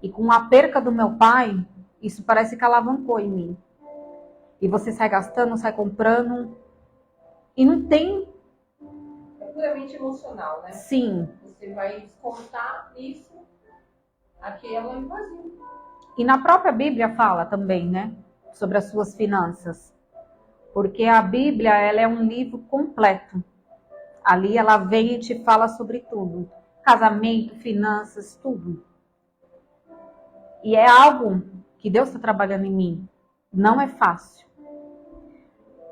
E com a perca do meu pai, isso parece que alavancou em mim. E você sai gastando, sai comprando. E não tem... É puramente emocional, né? Sim. Você vai descontar isso, aquilo em vazio. E na própria Bíblia fala também, né? Sobre as suas finanças. Porque a Bíblia, ela é um livro completo. Ali ela vem e te fala sobre tudo. Casamento, finanças, tudo. E é algo que Deus está trabalhando em mim. Não é fácil.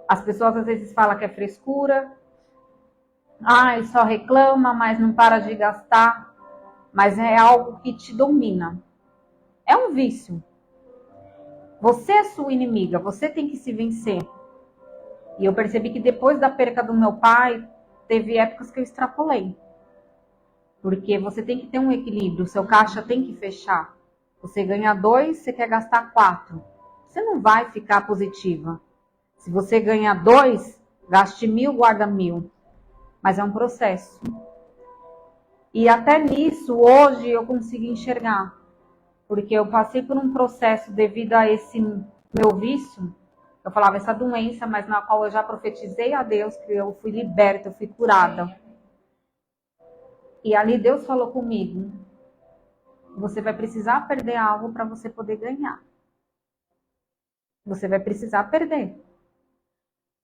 As pessoas às vezes falam que é frescura. Ai, só reclama, mas não para de gastar. Mas é algo que te domina. É um vício. Você é sua inimiga, você tem que se vencer. E eu percebi que depois da perca do meu pai, teve épocas que eu extrapolei. Porque você tem que ter um equilíbrio, o seu caixa tem que fechar. Você ganha 2, você quer gastar 4. Você não vai ficar positiva. Se você ganha 2, gaste 1.000, guarda 1.000. Mas é um processo. E até nisso, hoje, eu consigo enxergar. Porque eu passei por um processo devido a esse meu vício. Eu falava essa doença, mas na qual eu já profetizei a Deus que eu fui liberta, eu fui curada. E ali Deus falou comigo, você vai precisar perder algo para você poder ganhar. Você vai precisar perder.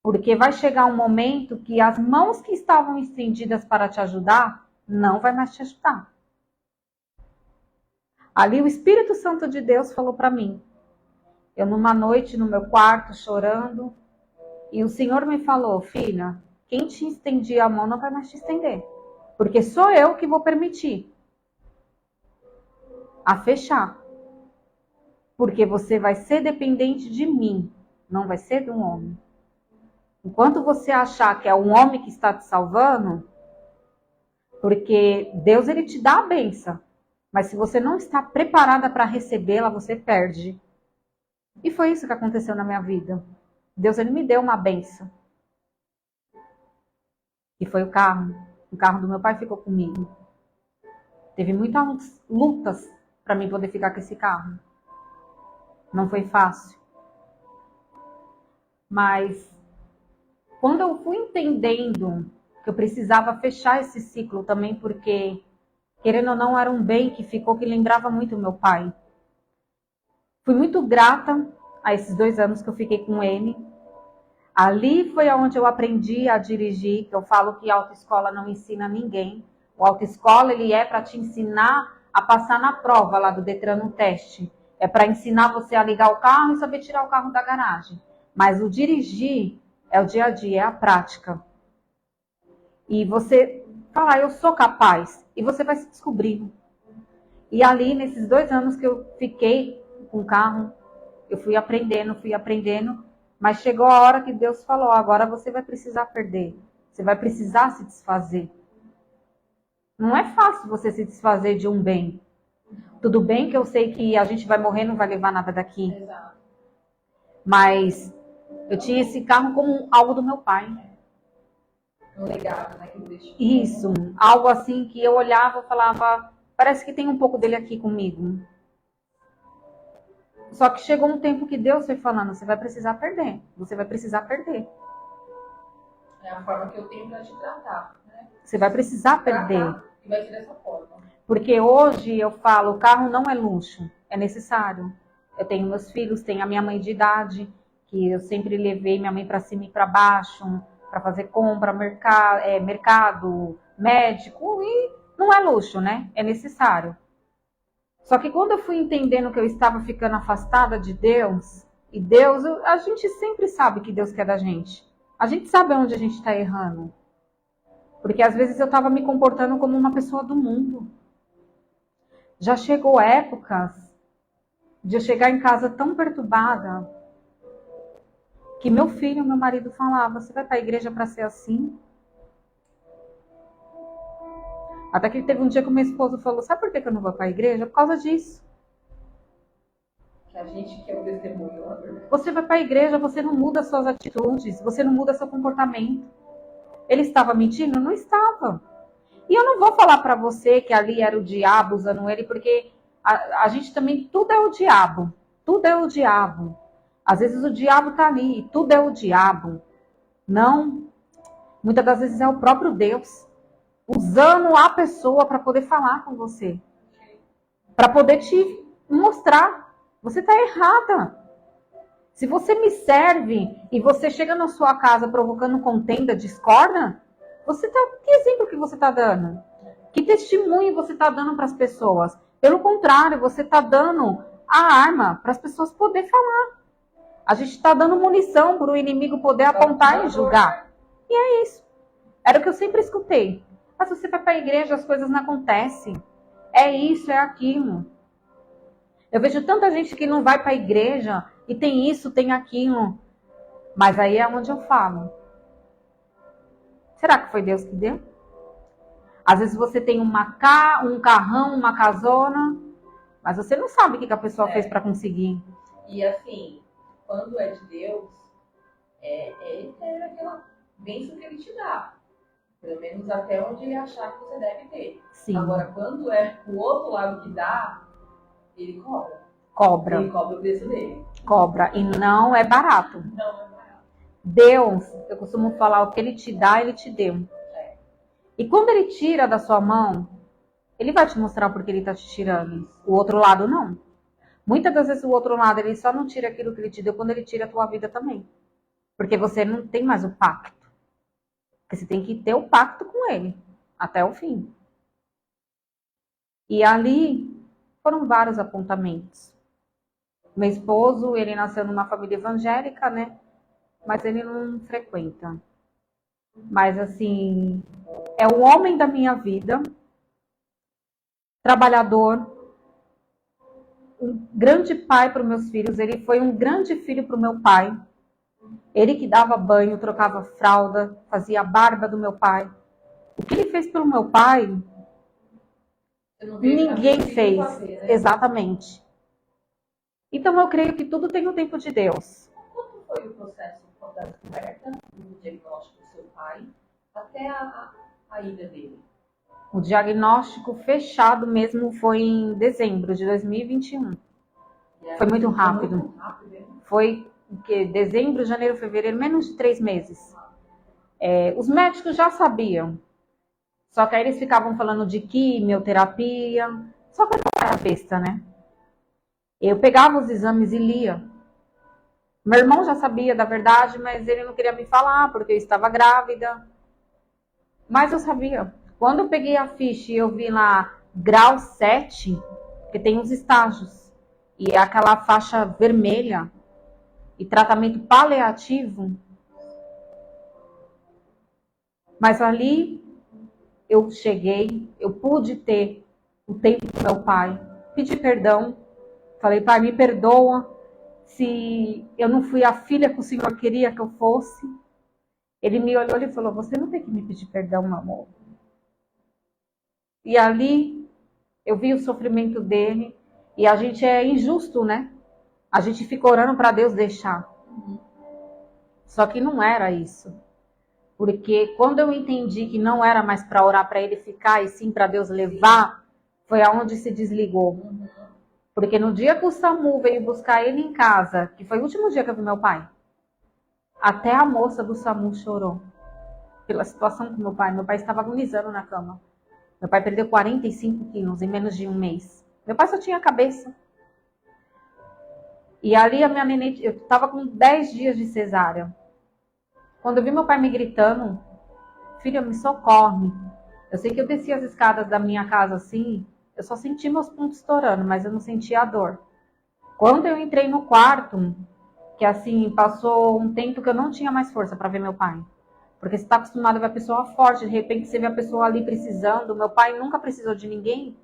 Porque vai chegar um momento que as mãos que estavam estendidas para te ajudar, não vai mais te ajudar. Ali o Espírito Santo de Deus falou para mim. Eu numa noite no meu quarto chorando, e o Senhor me falou, filha, quem te estendia a mão não vai mais te estender. Porque sou eu que vou permitir a fechar. Porque você vai ser dependente de mim, não vai ser de um homem. Enquanto você achar que é um homem que está te salvando, porque Deus ele te dá a bênção, mas se você não está preparada para recebê-la, você perde. E foi isso que aconteceu na minha vida. Deus ele me deu uma bênção. E foi o carro. O carro do meu pai ficou comigo. Teve muitas lutas para mim poder ficar com esse carro. Não foi fácil. Mas quando eu fui entendendo que eu precisava fechar esse ciclo também, porque, querendo ou não, era um bem que ficou, que lembrava muito o meu pai. Fui muito grata a esses 2 anos que eu fiquei com ele. Ali foi onde eu aprendi a dirigir, que eu falo que a autoescola não ensina ninguém. O autoescola ele é para te ensinar a passar na prova lá do Detran no teste. É para ensinar você a ligar o carro e saber tirar o carro da garagem. Mas o dirigir é o dia a dia, é a prática. E você falar, eu sou capaz. E você vai se descobrindo. E ali, nesses 2 anos que eu fiquei com o carro, eu fui aprendendo. Mas chegou a hora que Deus falou, agora você vai precisar perder. Você vai precisar se desfazer. Não é fácil você se desfazer de um bem. Tudo bem que eu sei que a gente vai morrer, não vai levar nada daqui. Exato. Mas eu tinha esse carro como algo do meu pai. Um legado, né? Que deixou. Isso, algo assim que eu olhava e falava, parece que tem um pouco dele aqui comigo. Só que chegou um tempo que Deus foi falando, você vai precisar perder. Você vai precisar perder. É a forma que eu tenho para te tratar, né? Você vai precisar perder. E vai ser dessa forma. Porque hoje eu falo, o carro não é luxo, é necessário. Eu tenho meus filhos, tenho a minha mãe de idade, que eu sempre levei minha mãe para cima e para baixo, para fazer compra, mercado, médico, e não é luxo, né? É necessário. Só que quando eu fui entendendo que eu estava ficando afastada de Deus, e Deus, a gente sempre sabe que Deus quer da gente. A gente sabe onde a gente está errando. Porque às vezes eu estava me comportando como uma pessoa do mundo. Já chegou épocas de eu chegar em casa tão perturbada que meu marido falava, você vai para a igreja para ser assim? Até que teve um dia que o meu esposo falou, sabe por que eu não vou para a igreja? Por causa disso. Que a gente quer o testemunho, na verdade. Você vai para a igreja, você não muda suas atitudes, você não muda seu comportamento. Ele estava mentindo? Não estava. E eu não vou falar para você que ali era o diabo usando ele, porque a gente também, tudo é o diabo. Tudo é o diabo. Às vezes o diabo está ali, tudo é o diabo. Não. Muitas das vezes é o próprio Deus usando a pessoa para poder falar com você. Para poder te mostrar. Você está errada. Se você me serve e você chega na sua casa provocando contenda, discorda, que exemplo que você está dando? Que testemunho você está dando para as pessoas? Pelo contrário, você está dando a arma para as pessoas poderem falar. A gente está dando munição para o inimigo poder apontar e julgar. E é isso. Era o que eu sempre escutei. Mas você vai para a igreja, as coisas não acontecem. É isso, é aquilo. Eu vejo tanta gente que não vai para a igreja e tem isso, tem aquilo. Mas aí é onde eu falo. Será que foi Deus que deu? Às vezes você tem um carrão, uma casona, mas você não sabe o que a pessoa fez para conseguir. E assim, quando é de Deus, é aquela bênção que ele te dá. Pelo menos até onde ele achar que você deve ter. Sim. Agora, quando é o outro lado que dá, ele cobra. Cobra. Ele cobra o preço dele. Cobra. E não é barato. Não é barato. Deus, eu costumo falar, o que ele te dá, ele te deu. E quando ele tira da sua mão, ele vai te mostrar porque ele está te tirando. O outro lado, não. Muitas das vezes o outro lado, ele só não tira aquilo que ele te deu quando ele tira a tua vida também. Porque você não tem mais o pacto. Porque você tem que ter o pacto com ele. Até o fim. E ali foram vários apontamentos. Meu esposo, ele nasceu numa família evangélica, né? Mas ele não frequenta. Mas assim, é o homem da minha vida, trabalhador, um grande pai para os meus filhos. Ele foi um grande filho para o meu pai. Ele que dava banho, trocava fralda, fazia a barba do meu pai. O que ele fez pelo meu pai, ninguém fez. Fazer, né? Exatamente. Então eu creio que tudo tem o tempo de Deus. Quanto foi o processo da descoberta do diagnóstico do seu pai até a ida dele? O diagnóstico fechado mesmo foi em dezembro de 2021. Foi muito rápido. Foi dezembro, janeiro, fevereiro, menos de 3 meses. Os médicos já sabiam. Só que aí eles ficavam falando de quimioterapia. Só que eu não era besta, né? Eu pegava os exames e lia. Meu irmão já sabia da verdade, mas ele não queria me falar porque eu estava grávida. Mas eu sabia. Quando eu peguei a ficha e eu vi lá grau 7, que tem os estágios, e é aquela faixa vermelha, e tratamento paliativo. Mas ali eu cheguei, eu pude ter o tempo do meu pai, pedi perdão, falei, pai, me perdoa se eu não fui a filha que o Senhor queria que eu fosse. Ele me olhou e falou, você não tem que me pedir perdão, meu amor. E ali eu vi o sofrimento dele, e a gente é injusto, né? A gente fica orando para Deus deixar. Só que não era isso. Porque quando eu entendi que não era mais para orar para ele ficar, e sim para Deus levar, foi aonde se desligou. Porque no dia que o SAMU veio buscar ele em casa, que foi o último dia que eu vi meu pai, até a moça do SAMU chorou pela situação com meu pai. Meu pai estava agonizando na cama. Meu pai perdeu 45 quilos em menos de um mês. Meu pai só tinha a cabeça. E ali a minha neném, eu estava com 10 dias de cesárea. Quando eu vi meu pai me gritando, filha, me socorre. Eu sei que eu desci as escadas da minha casa assim, eu só senti meus pontos estourando, mas eu não sentia a dor. Quando eu entrei no quarto, que assim, passou um tempo que eu não tinha mais força para ver meu pai. Porque você está acostumado a ver a pessoa forte, de repente você vê a pessoa ali precisando. Meu pai nunca precisou de ninguém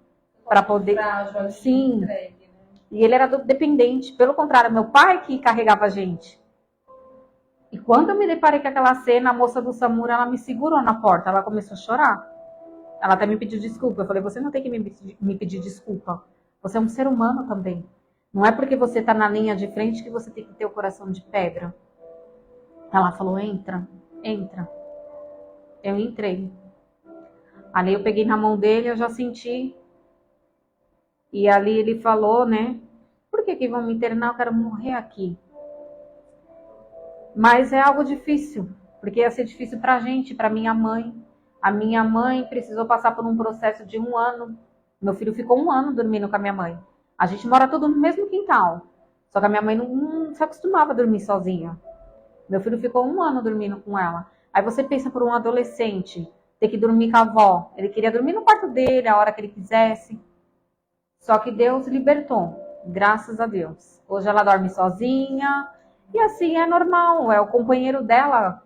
para poder... Frágil, sim. entregue, né? E ele era dependente. Pelo contrário, meu pai que carregava a gente. E quando eu me deparei com aquela cena, a moça do SAMU, ela me segurou na porta. Ela começou a chorar. Ela até me pediu desculpa. Eu falei, você não tem que me pedir desculpa. Você é um ser humano também. Não é porque você está na linha de frente que você tem que ter o coração de pedra. Ela falou, entra, entra. Eu entrei. Ali eu peguei na mão dele, eu já senti. E ali ele falou, né? Por que vão me internar? Eu quero morrer aqui. Mas é algo difícil, porque ia ser difícil para a gente, para minha mãe. A minha mãe precisou passar por um processo de 1 ano. Meu filho ficou 1 ano dormindo com a minha mãe. A gente mora todo no mesmo quintal. Só que a minha mãe não se acostumava a dormir sozinha. Meu filho ficou 1 ano dormindo com ela. Aí você pensa por um adolescente, ter que dormir com a avó. Ele queria dormir no quarto dele, a hora que ele quisesse. Só que Deus libertou, graças a Deus. Hoje ela dorme sozinha. E assim, é normal, é o companheiro dela,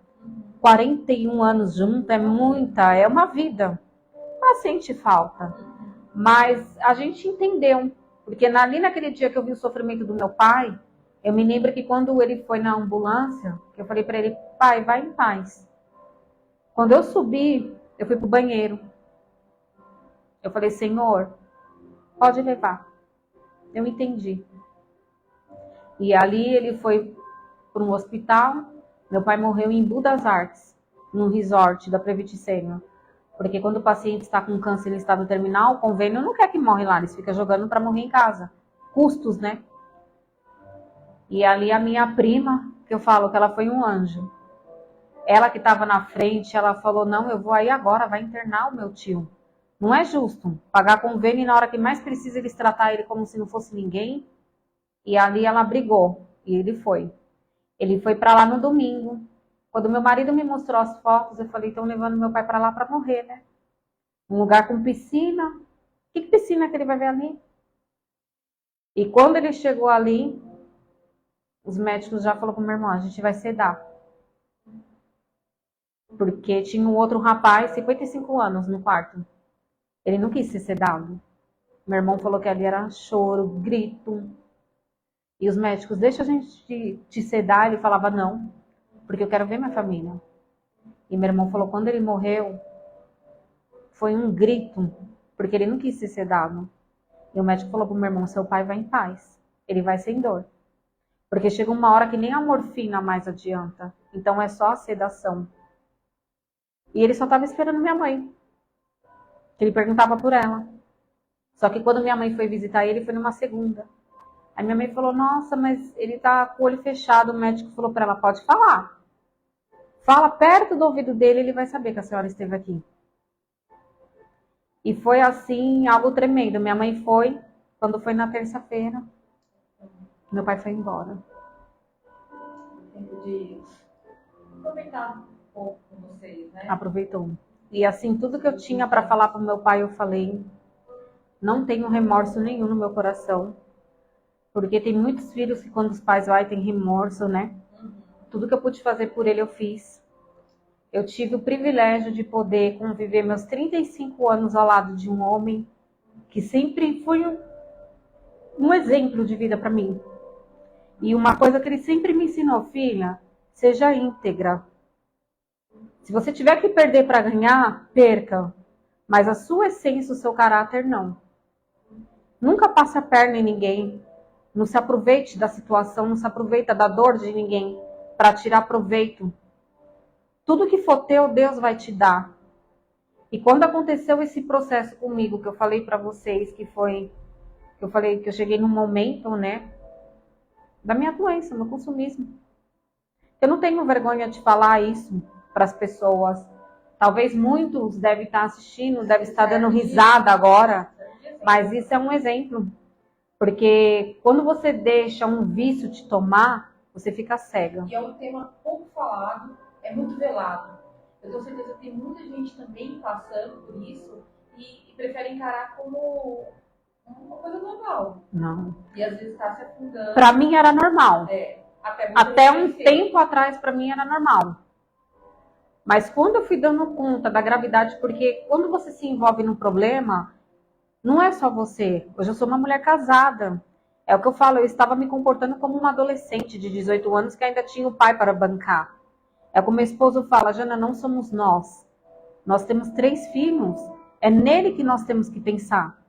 41 anos junto, é muita, é uma vida. Ela sente falta. Mas a gente entendeu, porque ali naquele dia que eu vi o sofrimento do meu pai, eu me lembro que quando ele foi na ambulância, que eu falei para ele, pai, vai em paz. Quando eu subi, eu fui pro banheiro. Eu falei, Senhor, pode levar. Eu entendi. E ali ele foi para um hospital. Meu pai morreu em Budas Artes, num resort da Previt Senior. Porque quando o paciente está com câncer em estado terminal, o convênio não quer que morre lá, eles ficam jogando para morrer em casa. Custos, né? E ali a minha prima, que eu falo que ela foi um anjo. Ela que estava na frente, ela falou, não, eu vou aí agora, vai internar o meu tio. Não é justo pagar convênio e na hora que mais precisa eles tratar ele como se não fosse ninguém. E ali ela brigou, e ele foi. Ele foi para lá no domingo. Quando meu marido me mostrou as fotos, eu falei, estão levando meu pai para lá para morrer, né? Um lugar com piscina. Que piscina que ele vai ver ali? E quando ele chegou ali, os médicos já falaram pro meu irmão, a gente vai sedar. Porque tinha um outro rapaz, 55 anos, no quarto. Ele não quis ser sedado. Meu irmão falou que ali era choro, grito. E os médicos, deixa a gente te sedar. Ele falava, não, porque eu quero ver minha família. E meu irmão falou, quando ele morreu, foi um grito, porque ele não quis ser sedado. E o médico falou pro meu irmão, seu pai vai em paz, ele vai sem dor. Porque chega uma hora que nem a morfina mais adianta. Então é só a sedação. E ele só estava esperando minha mãe. Que ele perguntava por ela. Só que quando minha mãe foi visitar ele, foi numa segunda. Aí minha mãe falou, nossa, mas ele tá com o olho fechado. O médico falou para ela, pode falar. Fala perto do ouvido dele, ele vai saber que a senhora esteve aqui. E foi assim, algo tremendo. Minha mãe foi, quando foi na terça-feira, meu pai foi embora. Tempo de aproveitar um pouco com vocês, né? Aproveitou. E assim, tudo que eu tinha para falar para o meu pai, eu falei. Não tenho remorso nenhum no meu coração. Porque tem muitos filhos que quando os pais vão, tem remorso, né? Tudo que eu pude fazer por ele, eu fiz. Eu tive o privilégio de poder conviver meus 35 anos ao lado de um homem que sempre foi um exemplo de vida para mim. E uma coisa que ele sempre me ensinou, filha, seja íntegra. Se você tiver que perder para ganhar, perca. Mas a sua essência, o seu caráter, não. Nunca passe a perna em ninguém. Não se aproveite da situação, não se aproveita da dor de ninguém para tirar proveito. Tudo que for teu, Deus vai te dar. E quando aconteceu esse processo comigo, que eu falei para vocês, que eu falei que eu cheguei num momento, né, da minha doença, meu consumismo. Eu não tenho vergonha de falar isso para as pessoas. Talvez muitos devem estar assistindo, devem estar dando risada agora, mas isso é um exemplo. Porque quando você deixa um vício te tomar, você fica cega. E é um tema pouco falado, é muito velado. Eu tenho certeza que tem muita gente também passando por isso e prefere encarar como uma coisa normal. Não. E às vezes está se afundando. Para mim era normal. Até um tempo tempo atrás, para mim era normal. Mas quando eu fui dando conta da gravidade, porque quando você se envolve num problema, não é só você. Hoje eu sou uma mulher casada. É o que eu falo, eu estava me comportando como uma adolescente de 18 anos que ainda tinha o pai para bancar. É como meu esposo fala, Jana, não somos nós. Nós temos 3 filhos. É nele que nós temos que pensar.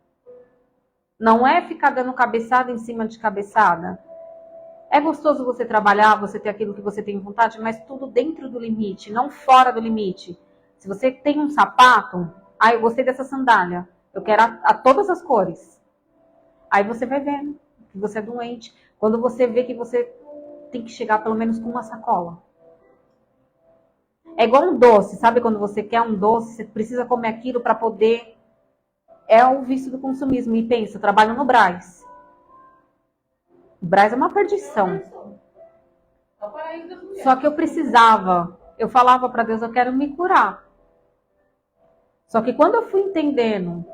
Não é ficar dando cabeçada em cima de cabeçada. É gostoso você trabalhar, você ter aquilo que você tem vontade, mas tudo dentro do limite, não fora do limite. Se você tem um sapato, eu gostei dessa sandália, eu quero a todas as cores. Aí você vai vendo que você é doente. Quando você vê que você tem que chegar pelo menos com uma sacola. É igual um doce, sabe? Quando você quer um doce, você precisa comer aquilo para poder... É o vício do consumismo. E pensa, eu trabalho no Brás. O Brás é uma perdição. Só que eu precisava. Eu falava para Deus, eu quero me curar. Só que quando eu fui entendendo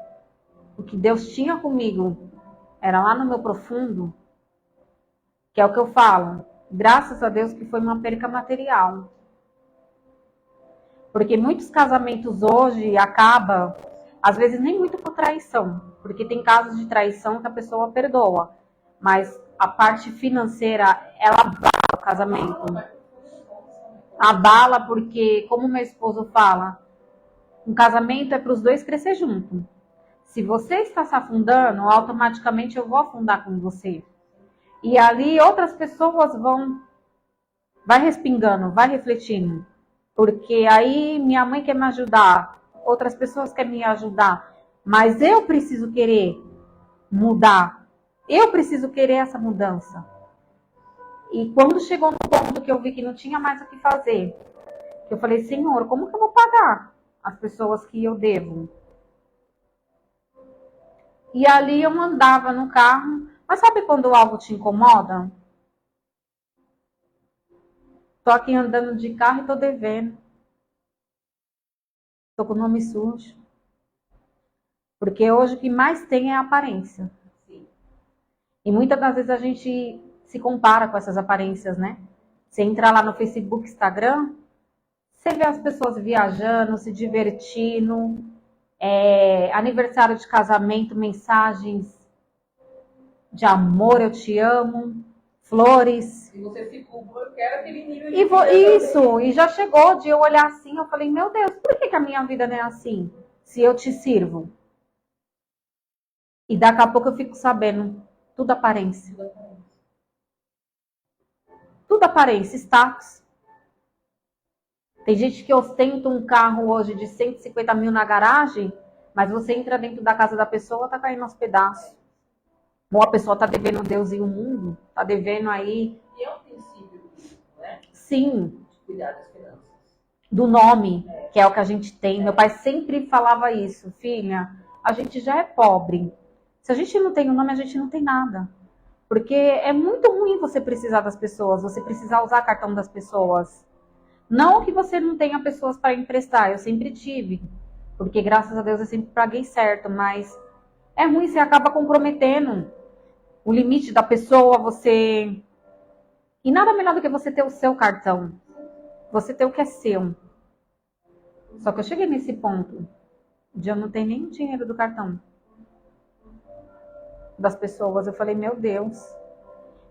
o que Deus tinha comigo, era lá no meu profundo, que é o que eu falo, graças a Deus que foi uma perca material. Porque muitos casamentos hoje acabam, às vezes nem muito por traição, porque tem casos de traição que a pessoa perdoa, mas a parte financeira, ela abala o casamento. Abala porque, como meu esposo fala, um casamento é para os dois crescer junto. Se você está se afundando, automaticamente eu vou afundar com você. E ali outras pessoas vai respingando, vai refletindo. Porque aí minha mãe quer me ajudar, outras pessoas querem me ajudar, mas eu preciso querer mudar. Eu preciso querer essa mudança. E quando chegou no ponto que eu vi que não tinha mais o que fazer, eu falei, Senhor, como que eu vou pagar as pessoas que eu devo? E ali eu andava no carro, mas sabe quando algo te incomoda? Tô aqui andando de carro e tô devendo. Tô com o nome sujo. Porque hoje o que mais tem é a aparência. E muitas das vezes a gente se compara com essas aparências, né? Você entra lá no Facebook, Instagram, você vê as pessoas viajando, se divertindo, aniversário de casamento, mensagens de amor, eu te amo, flores. E você se culpa, eu quero aquele nível de Isso, e já chegou de eu olhar assim, eu falei, meu Deus, por que a minha vida não é assim? Se eu te sirvo. E daqui a pouco eu fico sabendo, tudo aparência. Tudo aparência, status. Tem gente que ostenta um carro hoje de 150 mil na garagem, mas você entra dentro da casa da pessoa, tá caindo aos pedaços. Ou a pessoa tá devendo Deus e o mundo, tá devendo aí... E é um princípio, né? Sim. De cuidar das finanças. Do nome, que é o que a gente tem. Meu pai sempre falava isso, filha, a gente já é pobre. Se a gente não tem o nome, a gente não tem nada. Porque é muito ruim você precisar das pessoas, você precisar usar cartão das pessoas. Não que você não tenha pessoas para emprestar, eu sempre tive. Porque graças a Deus eu sempre paguei certo, mas é ruim, você acaba comprometendo o limite da pessoa, você... E nada melhor do que você ter o seu cartão. Você ter o que é seu. Só que eu cheguei nesse ponto de eu não ter nem o dinheiro do cartão das pessoas. Eu falei, meu Deus.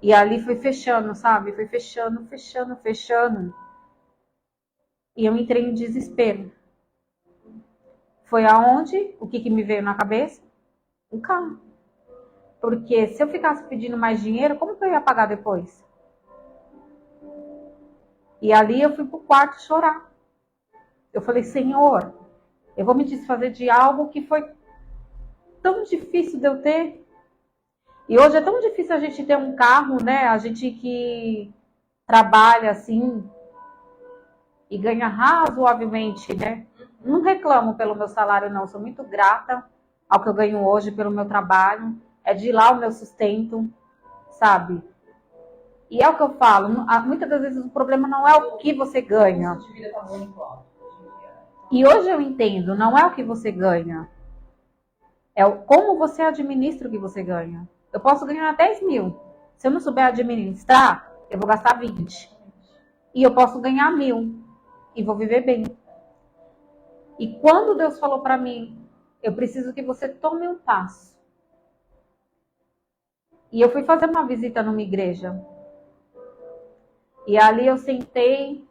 E ali foi fechando, sabe? Foi fechando, fechando, fechando. E eu entrei em desespero. Foi aonde? O que me veio na cabeça? Um carro. Porque se eu ficasse pedindo mais dinheiro, como que eu ia pagar depois? E ali eu fui pro quarto chorar. Eu falei, Senhor, eu vou me desfazer de algo que foi tão difícil de eu ter. E hoje é tão difícil a gente ter um carro, né? A gente que trabalha assim e ganha razoavelmente, né? Não reclamo pelo meu salário, não. Sou muito grata ao que eu ganho hoje pelo meu trabalho. É de lá o meu sustento, sabe? E é o que eu falo. Muitas das vezes o problema não é o que você ganha. E hoje eu entendo, não é o que você ganha. É como você administra o que você ganha. Eu posso ganhar 10 mil. Se eu não souber administrar, eu vou gastar 20. E eu posso ganhar 1.000. E vou viver bem. E quando Deus falou para mim, eu preciso que você tome um passo. E eu fui fazer uma visita numa igreja. E ali eu sentei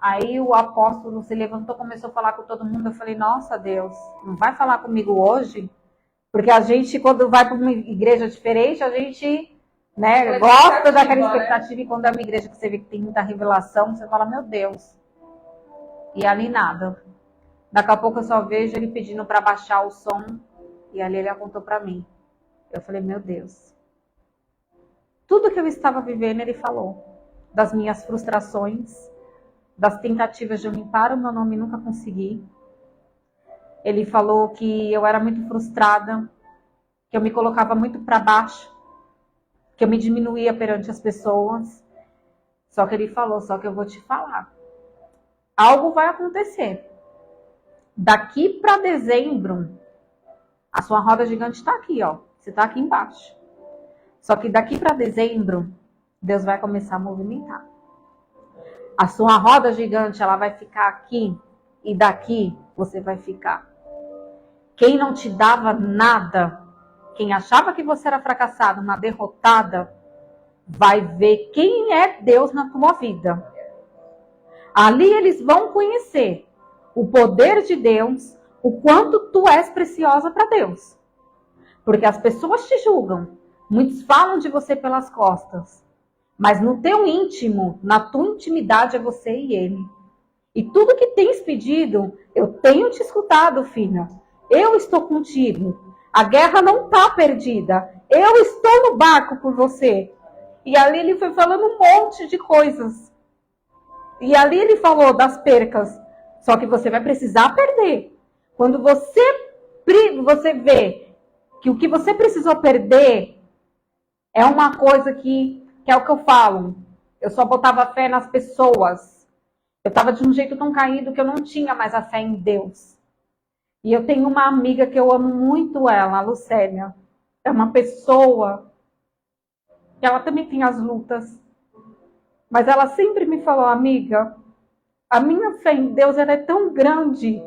Aí o apóstolo se levantou, começou a falar com todo mundo. Eu falei, nossa Deus, não vai falar comigo hoje? Porque a gente, quando vai para uma igreja diferente, a gente, né, gosta daquela expectativa. Né? E quando é uma igreja que você vê que tem muita revelação, você fala, meu Deus. E ali nada. Daqui a pouco eu só vejo ele pedindo para baixar o som. E ali ele apontou para mim. Eu falei, meu Deus. Tudo que eu estava vivendo, ele falou. Das minhas frustrações, das tentativas de eu limpar o meu nome e nunca consegui. Ele falou que eu era muito frustrada, que eu me colocava muito para baixo, que eu me diminuía perante as pessoas. Só que ele falou, só que eu vou te falar. Algo vai acontecer. Daqui para dezembro, a sua roda gigante está aqui, ó. Você está aqui embaixo. Só que daqui para dezembro, Deus vai começar a movimentar. A sua roda gigante, ela vai ficar aqui e daqui você vai ficar. Quem não te dava nada, quem achava que você era fracassado, uma derrotada, vai ver quem é Deus na tua vida. Ali eles vão conhecer o poder de Deus, o quanto tu és preciosa para Deus. Porque as pessoas te julgam, muitos falam de você pelas costas, mas no teu íntimo, na tua intimidade é você e ele. E tudo que tens pedido, eu tenho te escutado, filha. Eu estou contigo. A guerra não está perdida. Eu estou no barco por você. E ali ele foi falando um monte de coisas. E ali ele falou das percas. Só que você vai precisar perder. Quando você vê que o que você precisou perder é uma coisa que é o que eu falo. Eu só botava fé nas pessoas. Eu estava de um jeito tão caído que eu não tinha mais a fé em Deus. E eu tenho uma amiga que eu amo muito ela, a Lucélia. É uma pessoa que ela também tem as lutas. Mas ela sempre me falou, amiga, a minha fé em Deus ela é tão grande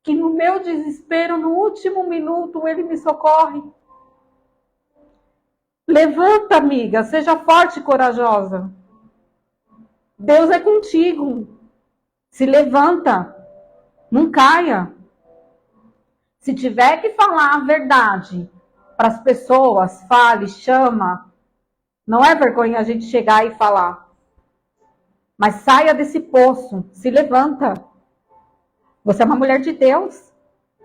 que no meu desespero, no último minuto, ele me socorre. Levanta, amiga, seja forte e corajosa. Deus é contigo. Se levanta. Não caia. Se tiver que falar a verdade para as pessoas, fale, chama. Não é vergonha a gente chegar e falar. Mas saia desse poço. Se levanta. Você é uma mulher de Deus.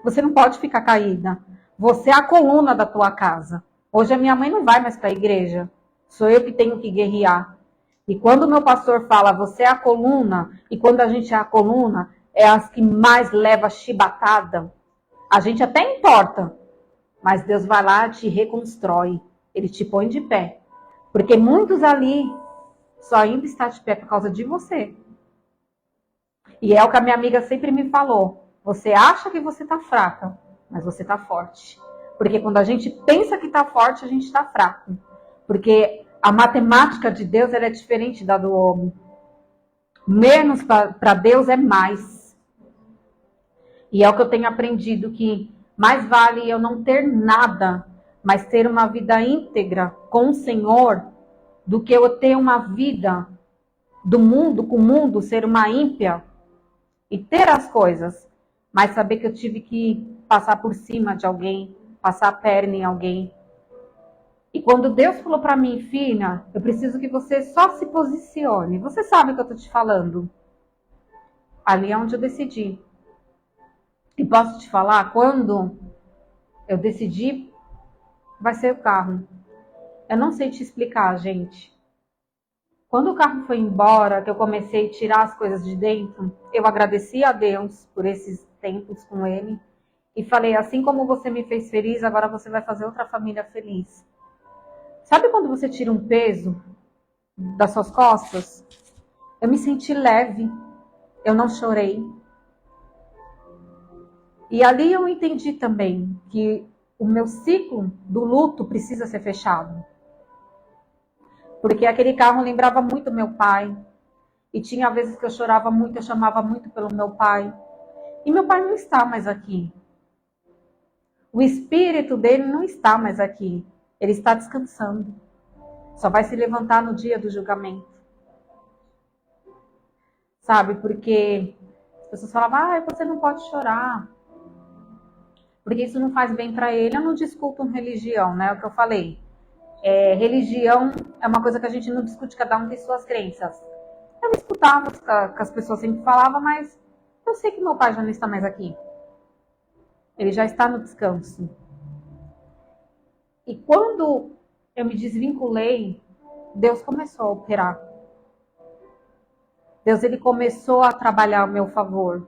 Você não pode ficar caída. Você é a coluna da tua casa. Hoje a minha mãe não vai mais para a igreja. Sou eu que tenho que guerrear. E quando o meu pastor fala, você é a coluna, e quando a gente é a coluna, é as que mais leva chibatada. A gente até importa, mas Deus vai lá e te reconstrói. Ele te põe de pé. Porque muitos ali só ainda estão de pé por causa de você. E é o que a minha amiga sempre me falou. Você acha que você está fraca, mas você está forte. Porque quando a gente pensa que está forte, a gente está fraco. Porque a matemática de Deus ela é diferente da do homem. Menos para Deus é mais. E é o que eu tenho aprendido, que mais vale eu não ter nada, mas ter uma vida íntegra com o Senhor, do que eu ter uma vida do mundo, com o mundo, ser uma ímpia e ter as coisas, mas saber que eu tive que passar por cima de alguém, passar a perna em alguém. E quando Deus falou para mim, filha, eu preciso que você só se posicione. Você sabe o que eu estou te falando. Ali é onde eu decidi. E posso te falar, quando eu decidi, vai ser o carro. Eu não sei te explicar, gente. Quando o carro foi embora, que eu comecei a tirar as coisas de dentro, eu agradeci a Deus por esses tempos com Ele. E falei, assim como você me fez feliz, agora você vai fazer outra família feliz. Sabe quando você tira um peso das suas costas? Eu me senti leve. Eu não chorei. E ali eu entendi também que o meu ciclo do luto precisa ser fechado. Porque aquele carro lembrava muito meu pai. E tinha vezes que eu chorava muito, eu chamava muito pelo meu pai. E meu pai não está mais aqui. O espírito dele não está mais aqui. Ele está descansando. Só vai se levantar no dia do julgamento. sabe? Porque as pessoas falavam, você não pode chorar, porque isso não faz bem para ele. Eu não discuto religião, né? É o que eu falei. Religião é uma coisa que a gente não discute, cada um tem suas crenças. Eu escutava o que as pessoas sempre falavam, mas eu sei que meu pai já não está mais aqui. Ele já está no descanso. E quando eu me desvinculei, Deus começou a operar. Deus, ele começou a trabalhar a meu favor.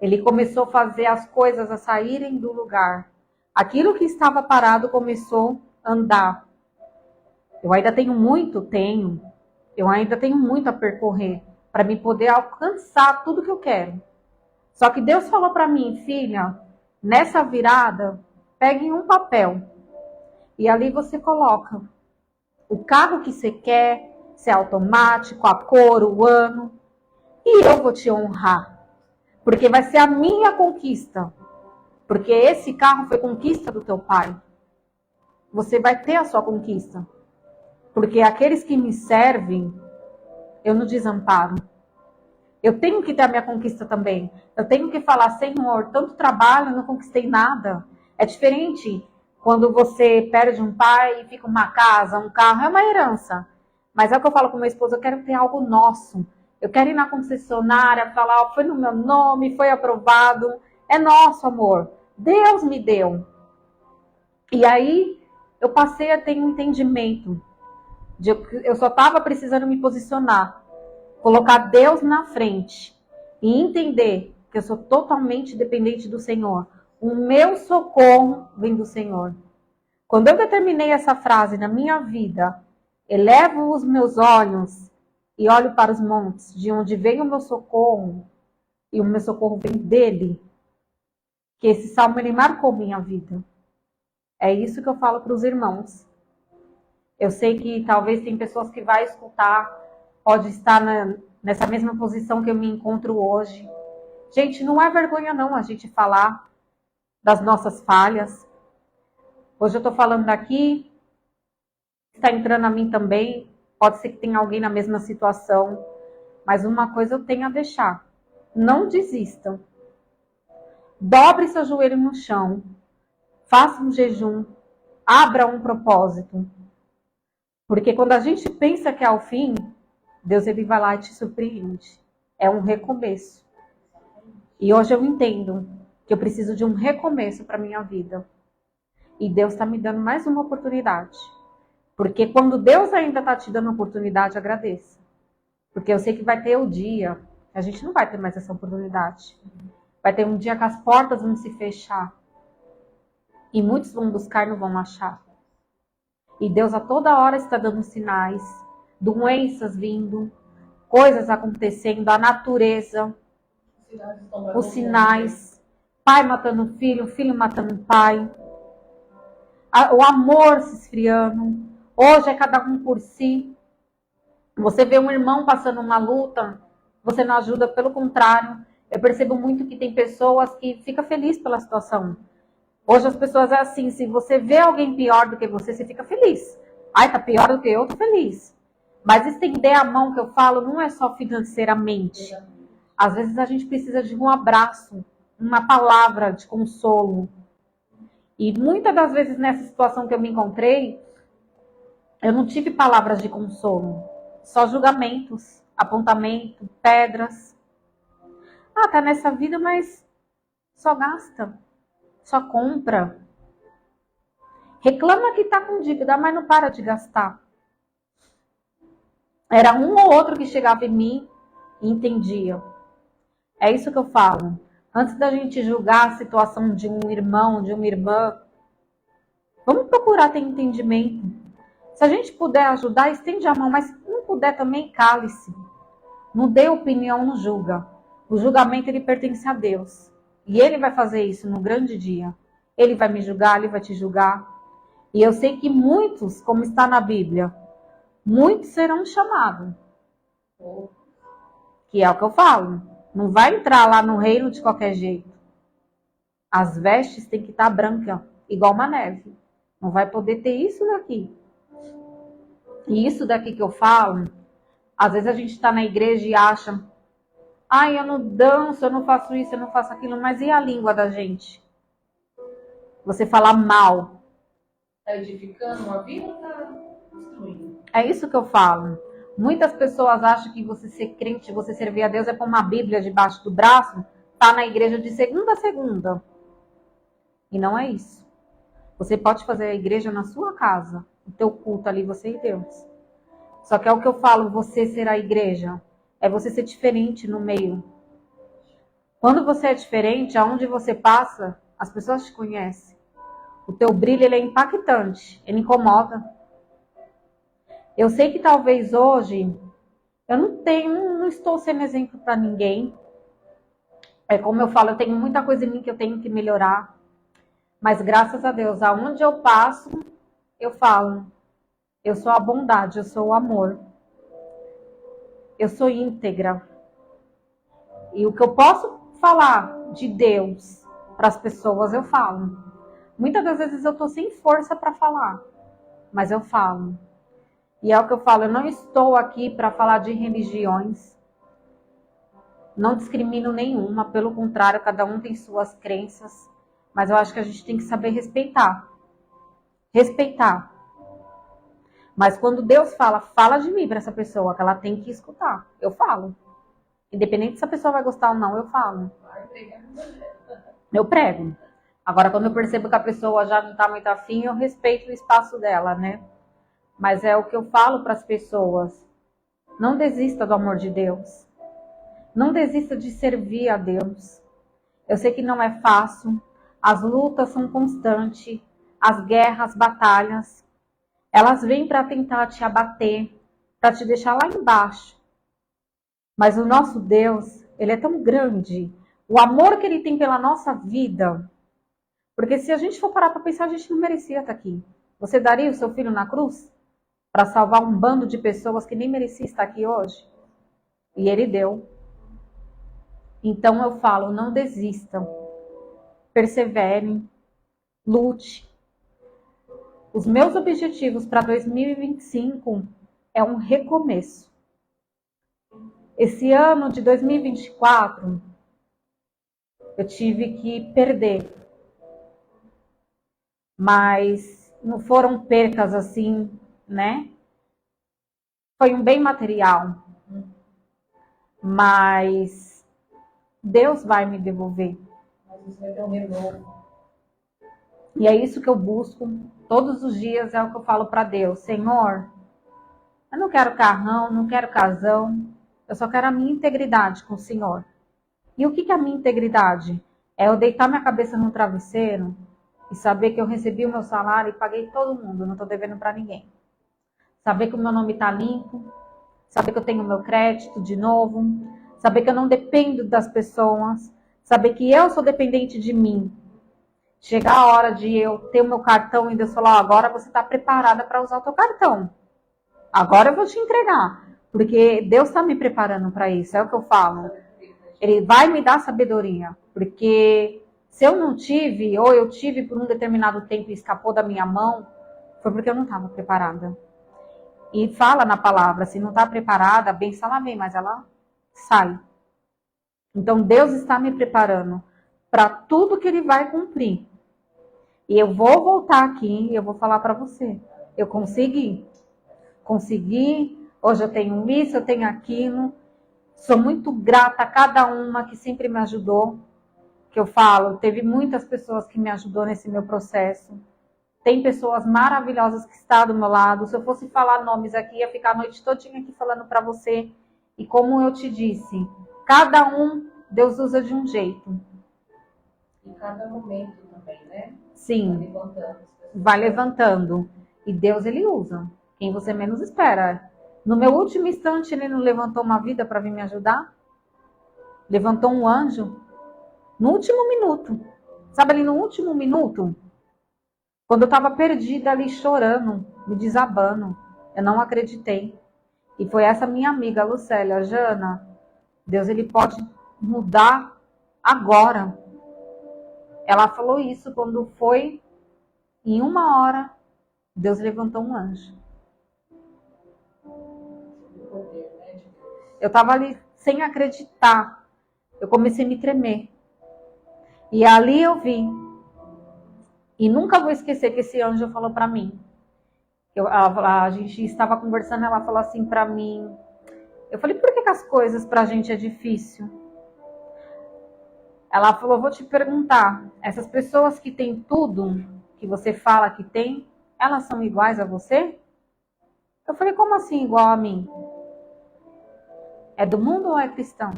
Ele começou a fazer as coisas a saírem do lugar. Aquilo que estava parado começou a andar. Eu ainda tenho muito. Eu ainda tenho muito a percorrer para me poder alcançar tudo que eu quero. Só que Deus falou para mim, filha, nessa virada, pegue um papel e ali você coloca o carro que você quer, se é automático, a cor, o ano, e eu vou te honrar. Porque vai ser a minha conquista. Porque esse carro foi conquista do teu pai. Você vai ter a sua conquista. Porque aqueles que me servem, eu não desamparo. Eu tenho que ter a minha conquista também. Eu tenho que falar, Senhor, tanto trabalho, eu não conquistei nada. É diferente quando você perde um pai e fica uma casa, um carro, é uma herança. Mas é o que eu falo com meu esposo, eu quero ter algo nosso. Eu quero ir na concessionária, falar, foi no meu nome, foi aprovado. É nosso, amor. Deus me deu. E aí, eu passei a ter um entendimento. Eu só estava precisando me posicionar. Colocar Deus na frente. E entender que eu sou totalmente dependente do Senhor. O meu socorro vem do Senhor. Quando eu determinei essa frase na minha vida, elevo os meus olhos e olho para os montes, de onde vem o meu socorro, e o meu socorro vem dele, que esse salmo ele marcou minha vida. É isso que eu falo para os irmãos. Eu sei que talvez tem pessoas que vai escutar, pode estar nessa mesma posição que eu me encontro hoje. Gente, não é vergonha não a gente falar das nossas falhas. Hoje eu estou falando daqui, está entrando a mim também. Pode ser que tenha alguém na mesma situação. Mas uma coisa eu tenho a deixar. Não desistam. Dobre seu joelho no chão. Faça um jejum. Abra um propósito. Porque quando a gente pensa que é o fim, Deus ele vai lá e te surpreende. É um recomeço. E hoje eu entendo que eu preciso de um recomeço para minha vida. E Deus está me dando mais uma oportunidade. Porque quando Deus ainda está te dando oportunidade, agradeça. Porque eu sei que vai ter o dia, a gente não vai ter mais essa oportunidade. Vai ter um dia que as portas vão se fechar. E muitos vão buscar e não vão achar. E Deus a toda hora está dando sinais, doenças vindo, coisas acontecendo, a natureza, os sinais, pai matando filho matando pai, o amor se esfriando. Hoje é cada um por si. Você vê um irmão passando uma luta, você não ajuda, pelo contrário. Eu percebo muito que tem pessoas que ficam felizes pela situação. Hoje as pessoas é assim, se você vê alguém pior do que você fica feliz. Ai, tá pior do que eu, tô feliz. Mas estender a mão que eu falo não é só financeiramente. Às vezes a gente precisa de um abraço, uma palavra de consolo. E muitas das vezes nessa situação que eu me encontrei, eu não tive palavras de consolo. Só julgamentos, apontamento, pedras. Ah, tá nessa vida, mas só gasta. Só compra. Reclama que tá com dívida, mas não para de gastar. Era um ou outro que chegava em mim e entendia. É isso que eu falo. Antes da gente julgar a situação de um irmão, de uma irmã, vamos procurar ter entendimento. Se a gente puder ajudar, estende a mão, mas se não puder também, cale-se. Não dê opinião, não julga. O julgamento ele pertence a Deus. E Ele vai fazer isso no grande dia. Ele vai me julgar, Ele vai te julgar. E eu sei que muitos, como está na Bíblia, muitos serão chamados. Que é o que eu falo. Não vai entrar lá no reino de qualquer jeito. As vestes têm que estar brancas, igual uma neve. Não vai poder ter isso daqui. E isso daqui que eu falo, às vezes a gente está na igreja e acha Ai, eu não danço, eu não faço isso, eu não faço aquilo. Mas e a língua da gente? Você falar mal. Está edificando uma vida ou está destruindo? É isso que eu falo. Muitas pessoas acham que você ser crente, você servir a Deus é pôr uma Bíblia debaixo do braço, tá na igreja de segunda a segunda. E não é isso. Você pode fazer a igreja na sua casa, o teu culto ali, você e Deus. Só que é o que eu falo, você ser a igreja. É você ser diferente no meio. Quando você é diferente, aonde você passa, as pessoas te conhecem. O teu brilho, ele é impactante, ele incomoda. Eu sei que talvez hoje eu não estou sendo exemplo para ninguém. É como eu falo, eu tenho muita coisa em mim que eu tenho que melhorar. Mas graças a Deus, aonde eu passo, eu falo, eu sou a bondade, eu sou o amor. Eu sou íntegra. E o que eu posso falar de Deus para as pessoas, eu falo. Muitas das vezes eu estou sem força para falar, mas eu falo. E é o que eu falo, eu não estou aqui para falar de religiões. Não discrimino nenhuma, pelo contrário, cada um tem suas crenças. Mas eu acho que a gente tem que saber respeitar. Respeitar. Mas quando Deus fala, fala de mim para essa pessoa, que ela tem que escutar. Eu falo. Independente se a pessoa vai gostar ou não, eu falo. Eu prego. Agora, quando eu percebo que a pessoa já não está muito afim, eu respeito o espaço dela, né? Mas é o que eu falo para as pessoas. Não desista do amor de Deus. Não desista de servir a Deus. Eu sei que não é fácil. As lutas são constantes. As guerras, as batalhas, elas vêm para tentar te abater, para te deixar lá embaixo. Mas o nosso Deus, ele é tão grande. O amor que ele tem pela nossa vida. Porque se a gente for parar para pensar, a gente não merecia estar aqui. Você daria o seu filho na cruz para salvar um bando de pessoas que nem merecia estar aqui hoje? E ele deu. Então eu falo, não desistam. Perseverem. Lute. Os meus objetivos para 2025 é um recomeço. Esse ano de 2024, eu tive que perder. Mas não foram percas assim, né? Foi um bem material. Mas Deus vai me devolver. Mas você vai ter um renovo. E é isso que eu busco. Todos os dias é o que eu falo para Deus. Senhor, eu não quero carrão, não quero casão. Eu só quero a minha integridade com o Senhor. E o que é a minha integridade? É eu deitar minha cabeça no travesseiro e saber que eu recebi o meu salário e paguei todo mundo, não estou devendo para ninguém. Saber que o meu nome está limpo, saber que eu tenho o meu crédito de novo, saber que eu não dependo das pessoas, saber que eu sou dependente de mim. Chegar a hora de eu ter o meu cartão e Deus falar, agora você está preparada para usar o teu cartão. Agora eu vou te entregar. Porque Deus está me preparando para isso, é o que eu falo. Ele vai me dar sabedoria. Porque se eu não tive, ou eu tive por um determinado tempo e escapou da minha mão, foi porque eu não estava preparada. E fala na palavra, se não está preparada, a bênção ela vem, mas ela sai. Então Deus está me preparando para tudo que Ele vai cumprir. E eu vou voltar aqui e eu vou falar para você. Eu consegui. Consegui. Hoje eu tenho isso, eu tenho aquilo. Sou muito grata a cada uma que sempre me ajudou. Que eu falo, teve muitas pessoas que me ajudou nesse meu processo. Tem pessoas maravilhosas que estão do meu lado. Se eu fosse falar nomes aqui, ia ficar a noite todinha aqui falando para você. E como eu te disse, cada um Deus usa de um jeito. Em cada momento também, né? Sim, vai levantando. E Deus, Ele usa. Quem você menos espera. No meu último instante, Ele não levantou uma vida para vir me ajudar? Levantou um anjo. No último minuto. Sabe ali no último minuto? Quando eu estava perdida ali chorando, me desabando. Eu não acreditei. E foi essa minha amiga, Lucélia, Jana. Deus, Ele pode mudar agora. Ela falou isso quando foi, em 1 hora, Deus levantou um anjo. Eu estava ali sem acreditar. eu comecei a me tremer. E ali eu vi. E nunca vou esquecer que esse anjo falou para mim. A gente estava conversando, ela falou assim para mim. Eu falei, por que as coisas pra gente é difícil? Ela falou, vou te perguntar, essas pessoas que têm tudo que você fala que tem, elas são iguais a você? Eu falei, como assim igual a mim? É do mundo ou é cristão?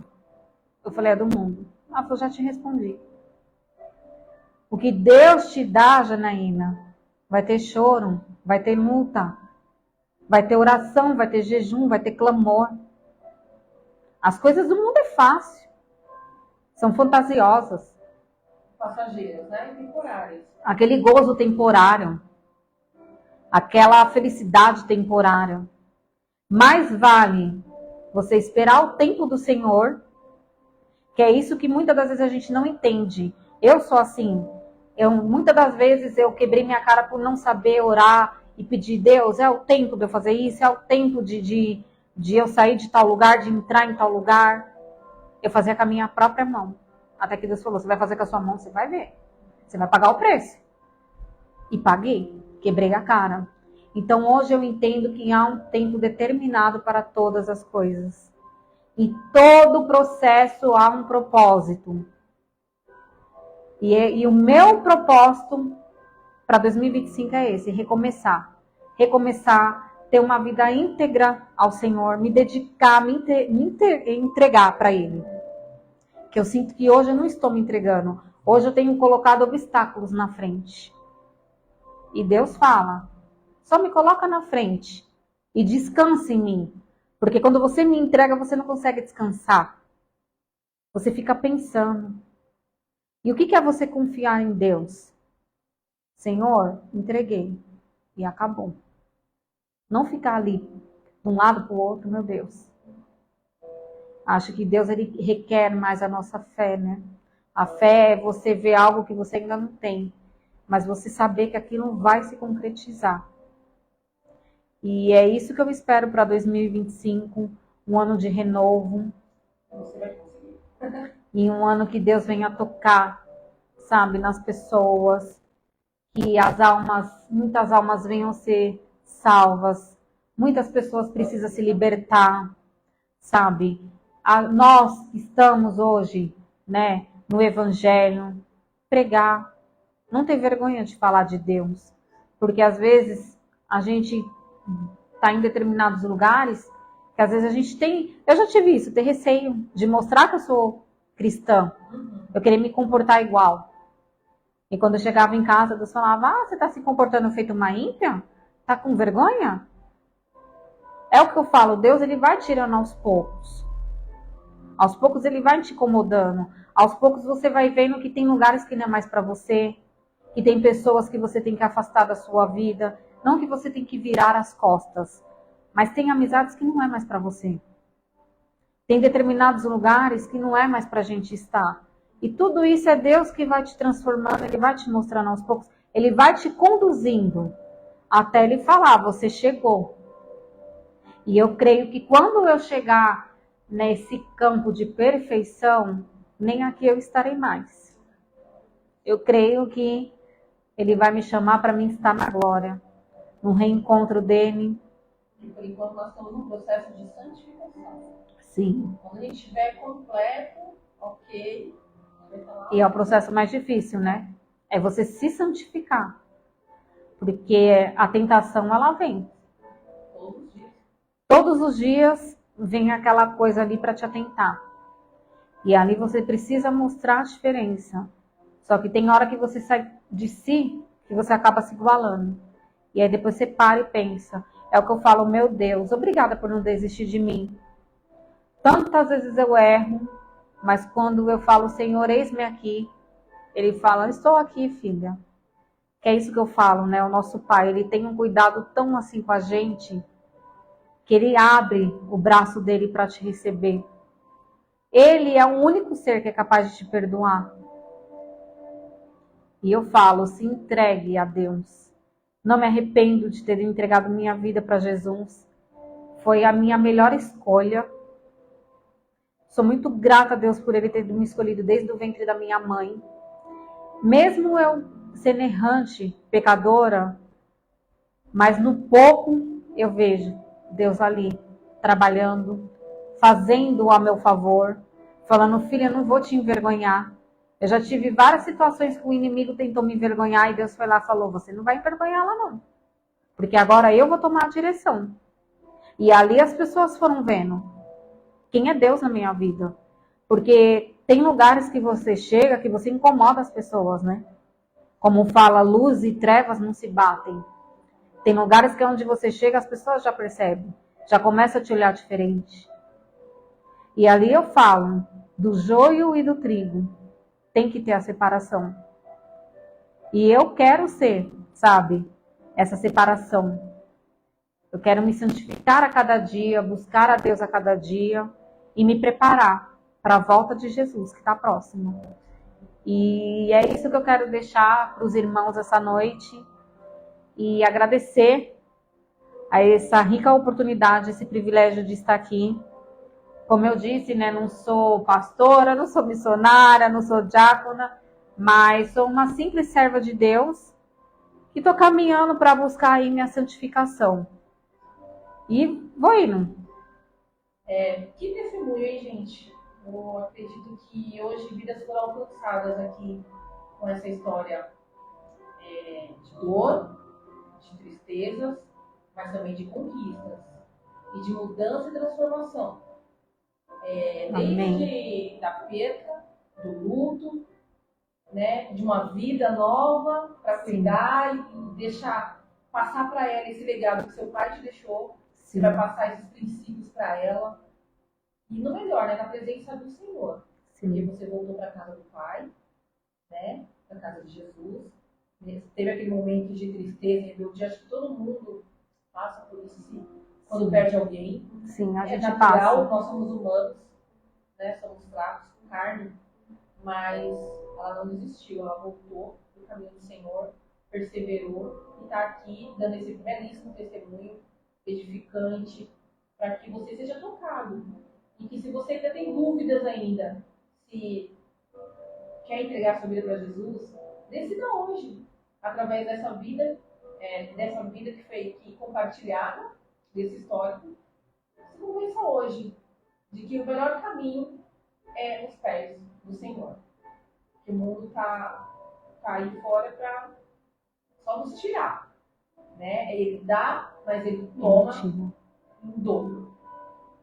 Eu falei, é do mundo. Ela falou, já te respondi. O que Deus te dá, Janaína, vai ter choro, vai ter luta, vai ter oração, vai ter jejum, vai ter clamor. As coisas do mundo é fácil. São fantasiosas. Passageiras, né? E temporárias. Aquele gozo temporário. Aquela felicidade temporária. Mais vale você esperar o tempo do Senhor, que é isso que muitas das vezes a gente não entende. Eu sou assim. Muitas das vezes eu quebrei minha cara por não saber orar e pedir, Deus, é o tempo de eu fazer isso, é o tempo de eu sair de tal lugar, de entrar em tal lugar. Eu fazia com a minha própria mão. Até que Deus falou, você vai fazer com a sua mão, você vai ver. Você vai pagar o preço. E paguei. Quebrei a cara. Então hoje eu entendo que há um tempo determinado para todas as coisas. E todo processo há um propósito. E o meu propósito para 2025 é esse, recomeçar. Recomeçar, ter uma vida íntegra ao Senhor, me dedicar, entregar para Ele. Que eu sinto que hoje eu não estou me entregando. Hoje eu tenho colocado obstáculos na frente. E Deus fala, só me coloca na frente e descansa em mim. Porque quando você me entrega, você não consegue descansar. Você fica pensando. E o que é você confiar em Deus? Senhor, entreguei. E acabou. Não ficar ali, de um lado para o outro, meu Deus. Acho que Deus ele requer mais a nossa fé, né? A fé é você ver algo que você ainda não tem. Mas você saber que aquilo vai se concretizar. E é isso que eu espero para 2025. Um ano de renovo. Você vai conseguir. E um ano que Deus venha tocar, sabe, nas pessoas. Que muitas almas venham ser salvas. Muitas pessoas precisam se libertar, sabe? Nós estamos hoje, né, no Evangelho, pregar. Não ter vergonha de falar de Deus. Porque às vezes a gente está em determinados lugares que às vezes a gente tem... Eu já tive isso, ter receio de mostrar que eu sou cristã. Eu queria me comportar igual. E quando eu chegava em casa, Deus falava, você está se comportando feito uma ímpia? Está com vergonha? É o que eu falo, Deus ele vai tirando aos poucos. Aos poucos ele vai te incomodando. Aos poucos você vai vendo que tem lugares que não é mais para você. Que tem pessoas que você tem que afastar da sua vida. Não que você tem que virar as costas. Mas tem amizades que não é mais para você. Tem determinados lugares que não é mais para a gente estar. E tudo isso é Deus que vai te transformando, Ele vai te mostrando aos poucos, Ele vai te conduzindo até Ele falar, você chegou. E eu creio que quando eu chegar nesse campo de perfeição, nem aqui eu estarei mais. Eu creio que Ele vai me chamar para mim estar na glória, no reencontro dEle. E por enquanto nós estamos num processo de santificação. Sim. Quando a gente estiver completo, ok... E é o processo mais difícil, né? É você se santificar. Porque a tentação, ela vem. Todos os dias. Todos os dias vem aquela coisa ali para te atentar. E ali você precisa mostrar a diferença. Só que tem hora que você sai de si, que você acaba se igualando. E aí depois você para e pensa. É o que eu falo, meu Deus, obrigada por não desistir de mim. Tantas vezes eu erro. Mas quando eu falo, Senhor, eis-me aqui, Ele fala, estou aqui, filha. Que é isso que eu falo, né? O nosso Pai, Ele tem um cuidado tão assim com a gente, que Ele abre o braço dele para te receber. Ele é o único ser que é capaz de te perdoar. E eu falo, se entregue a Deus. Não me arrependo de ter entregado minha vida para Jesus. Foi a minha melhor escolha. Sou muito grata a Deus por Ele ter me escolhido desde o ventre da minha mãe. Mesmo eu sendo errante, pecadora, mas no pouco eu vejo Deus ali, trabalhando, fazendo a meu favor, falando, filha, eu não vou te envergonhar. Eu já tive várias situações que o inimigo tentou me envergonhar e Deus foi lá e falou, você não vai envergonhar lá não. Porque agora eu vou tomar a direção. E ali as pessoas foram vendo quem é Deus na minha vida. Porque tem lugares que você chega, que você incomoda as pessoas, né? Como fala, luz e trevas não se batem. Tem lugares que é onde você chega, as pessoas já percebem. Já começam a te olhar diferente. E ali eu falo do joio e do trigo. Tem que ter a separação. E eu quero ser, sabe, essa separação. Eu quero me santificar a cada dia, buscar a Deus a cada dia e me preparar para a volta de Jesus, que está próxima. E é isso que eu quero deixar para os irmãos essa noite e agradecer a essa rica oportunidade, esse privilégio de estar aqui. Como eu disse, né, não sou pastora, não sou missionária, não sou diácona, mas sou uma simples serva de Deus que estou caminhando para buscar aí minha santificação. E vou indo. Que testemunho, hein, gente? Eu acredito que hoje vidas foram alcançadas aqui com essa história de dor, de tristezas, mas também de conquistas e de mudança e transformação. Desde da perda, do luto, né, de uma vida nova para cuidar e deixar passar para ela esse legado que seu pai te deixou. Você vai passar esses princípios para ela. E no melhor, né, na presença do Senhor. Sim. Porque você voltou para a casa do Pai, né, para a casa de Jesus. Teve aquele momento de tristeza, rebeldia. Acho que todo mundo passa por isso, sim. Quando perde alguém. Sim, a gente natural, passa. nós somos humanos, né, somos fracos, carne. Mas ela não desistiu, ela voltou no caminho do Senhor, perseverou e está aqui dando esse belíssimo testemunho edificante para que você seja tocado. E que se você ainda tem dúvidas ainda, se quer entregar sua vida para Jesus, decida hoje, através dessa vida que foi aqui compartilhada, desse histórico, se convença hoje de que o melhor caminho é os pés do Senhor. Que o mundo tá aí fora para só nos tirar. Né? Ele dá, mas ele toma em dobro.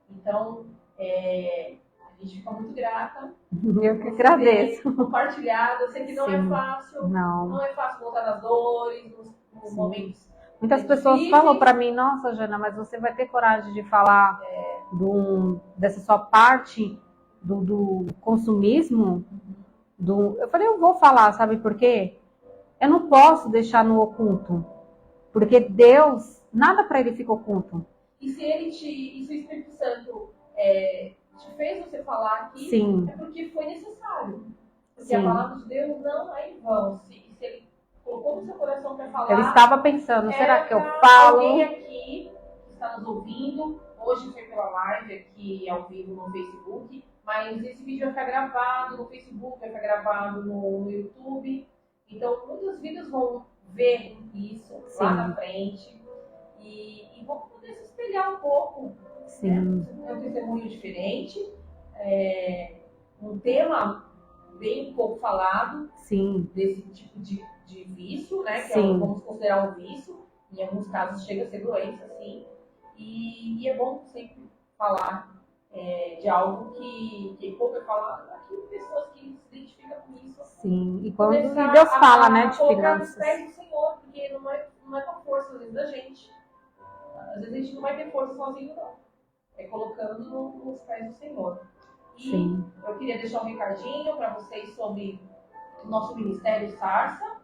Então, a gente fica muito grata. Eu que agradeço. Compartilhado. Eu sei que não é fácil. Não é fácil voltar nas dores, nos momentos. Muitas pessoas falam para mim, nossa, Jana, mas você vai ter coragem de falar dessa sua parte do consumismo? Eu falei, eu vou falar, sabe por quê? Eu não posso deixar no oculto. Porque Deus, nada para ele fica oculto. E se o Espírito Santo te fez você falar aqui, é porque foi necessário. Porque a palavra de Deus não é em vão. Se ele colocou no seu coração para falar. Ele estava pensando, será que eu falo? Alguém aqui que está nos ouvindo, hoje foi pela live aqui ao vivo no Facebook, mas esse vídeo vai ficar gravado no Facebook, vai ficar gravado no YouTube. Então, muitas vidas vão ver isso lá na frente e vão poder se espelhar um pouco. Sim. Né? É um testemunho diferente, um tema bem pouco falado desse tipo de vício, né? Que vamos considerar um vício. Em alguns casos chega a ser doença, sim. E é bom sempre falar de algo que pouco é falado. Aqui pessoas que se identificam com isso. Sim, e quando Deus fala, né, de finanças. Nos pés do Senhor, porque não é com a força, às vezes, da gente. Às vezes a gente não vai ter força sozinho, não. É colocando nos pés do Senhor. E eu queria deixar um recadinho para vocês sobre o nosso ministério Sarça.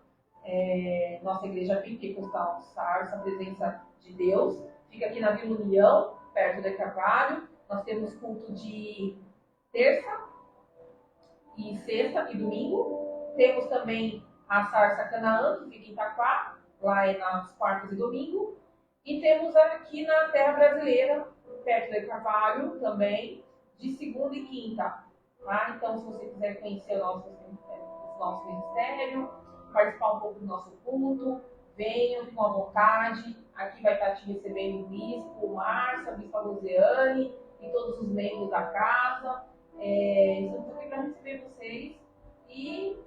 Nossa igreja pentecostal Sarça, a presença de Deus. Fica aqui na Vila União, perto da Carvalho. Nós temos culto de terça e sexta e domingo. Temos também a Sarça Canaã, que fica em Itaquá, lá nas quartas e domingo. E temos aqui na Terra Brasileira, perto de Carvalho também, de segunda e quinta. Tá? Então, se você quiser conhecer o nosso ministério, participar um pouco do nosso culto, venham, fiquem à vontade. Aqui vai estar te recebendo o bispo, o Márcio, a bispa Rosiane e todos os membros da casa. Estamos aqui para receber vocês e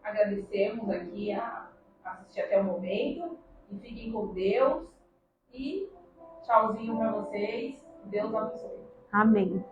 agradecemos aqui a assistir até o momento. E fiquem com Deus. E tchauzinho para vocês. Deus abençoe. Amém.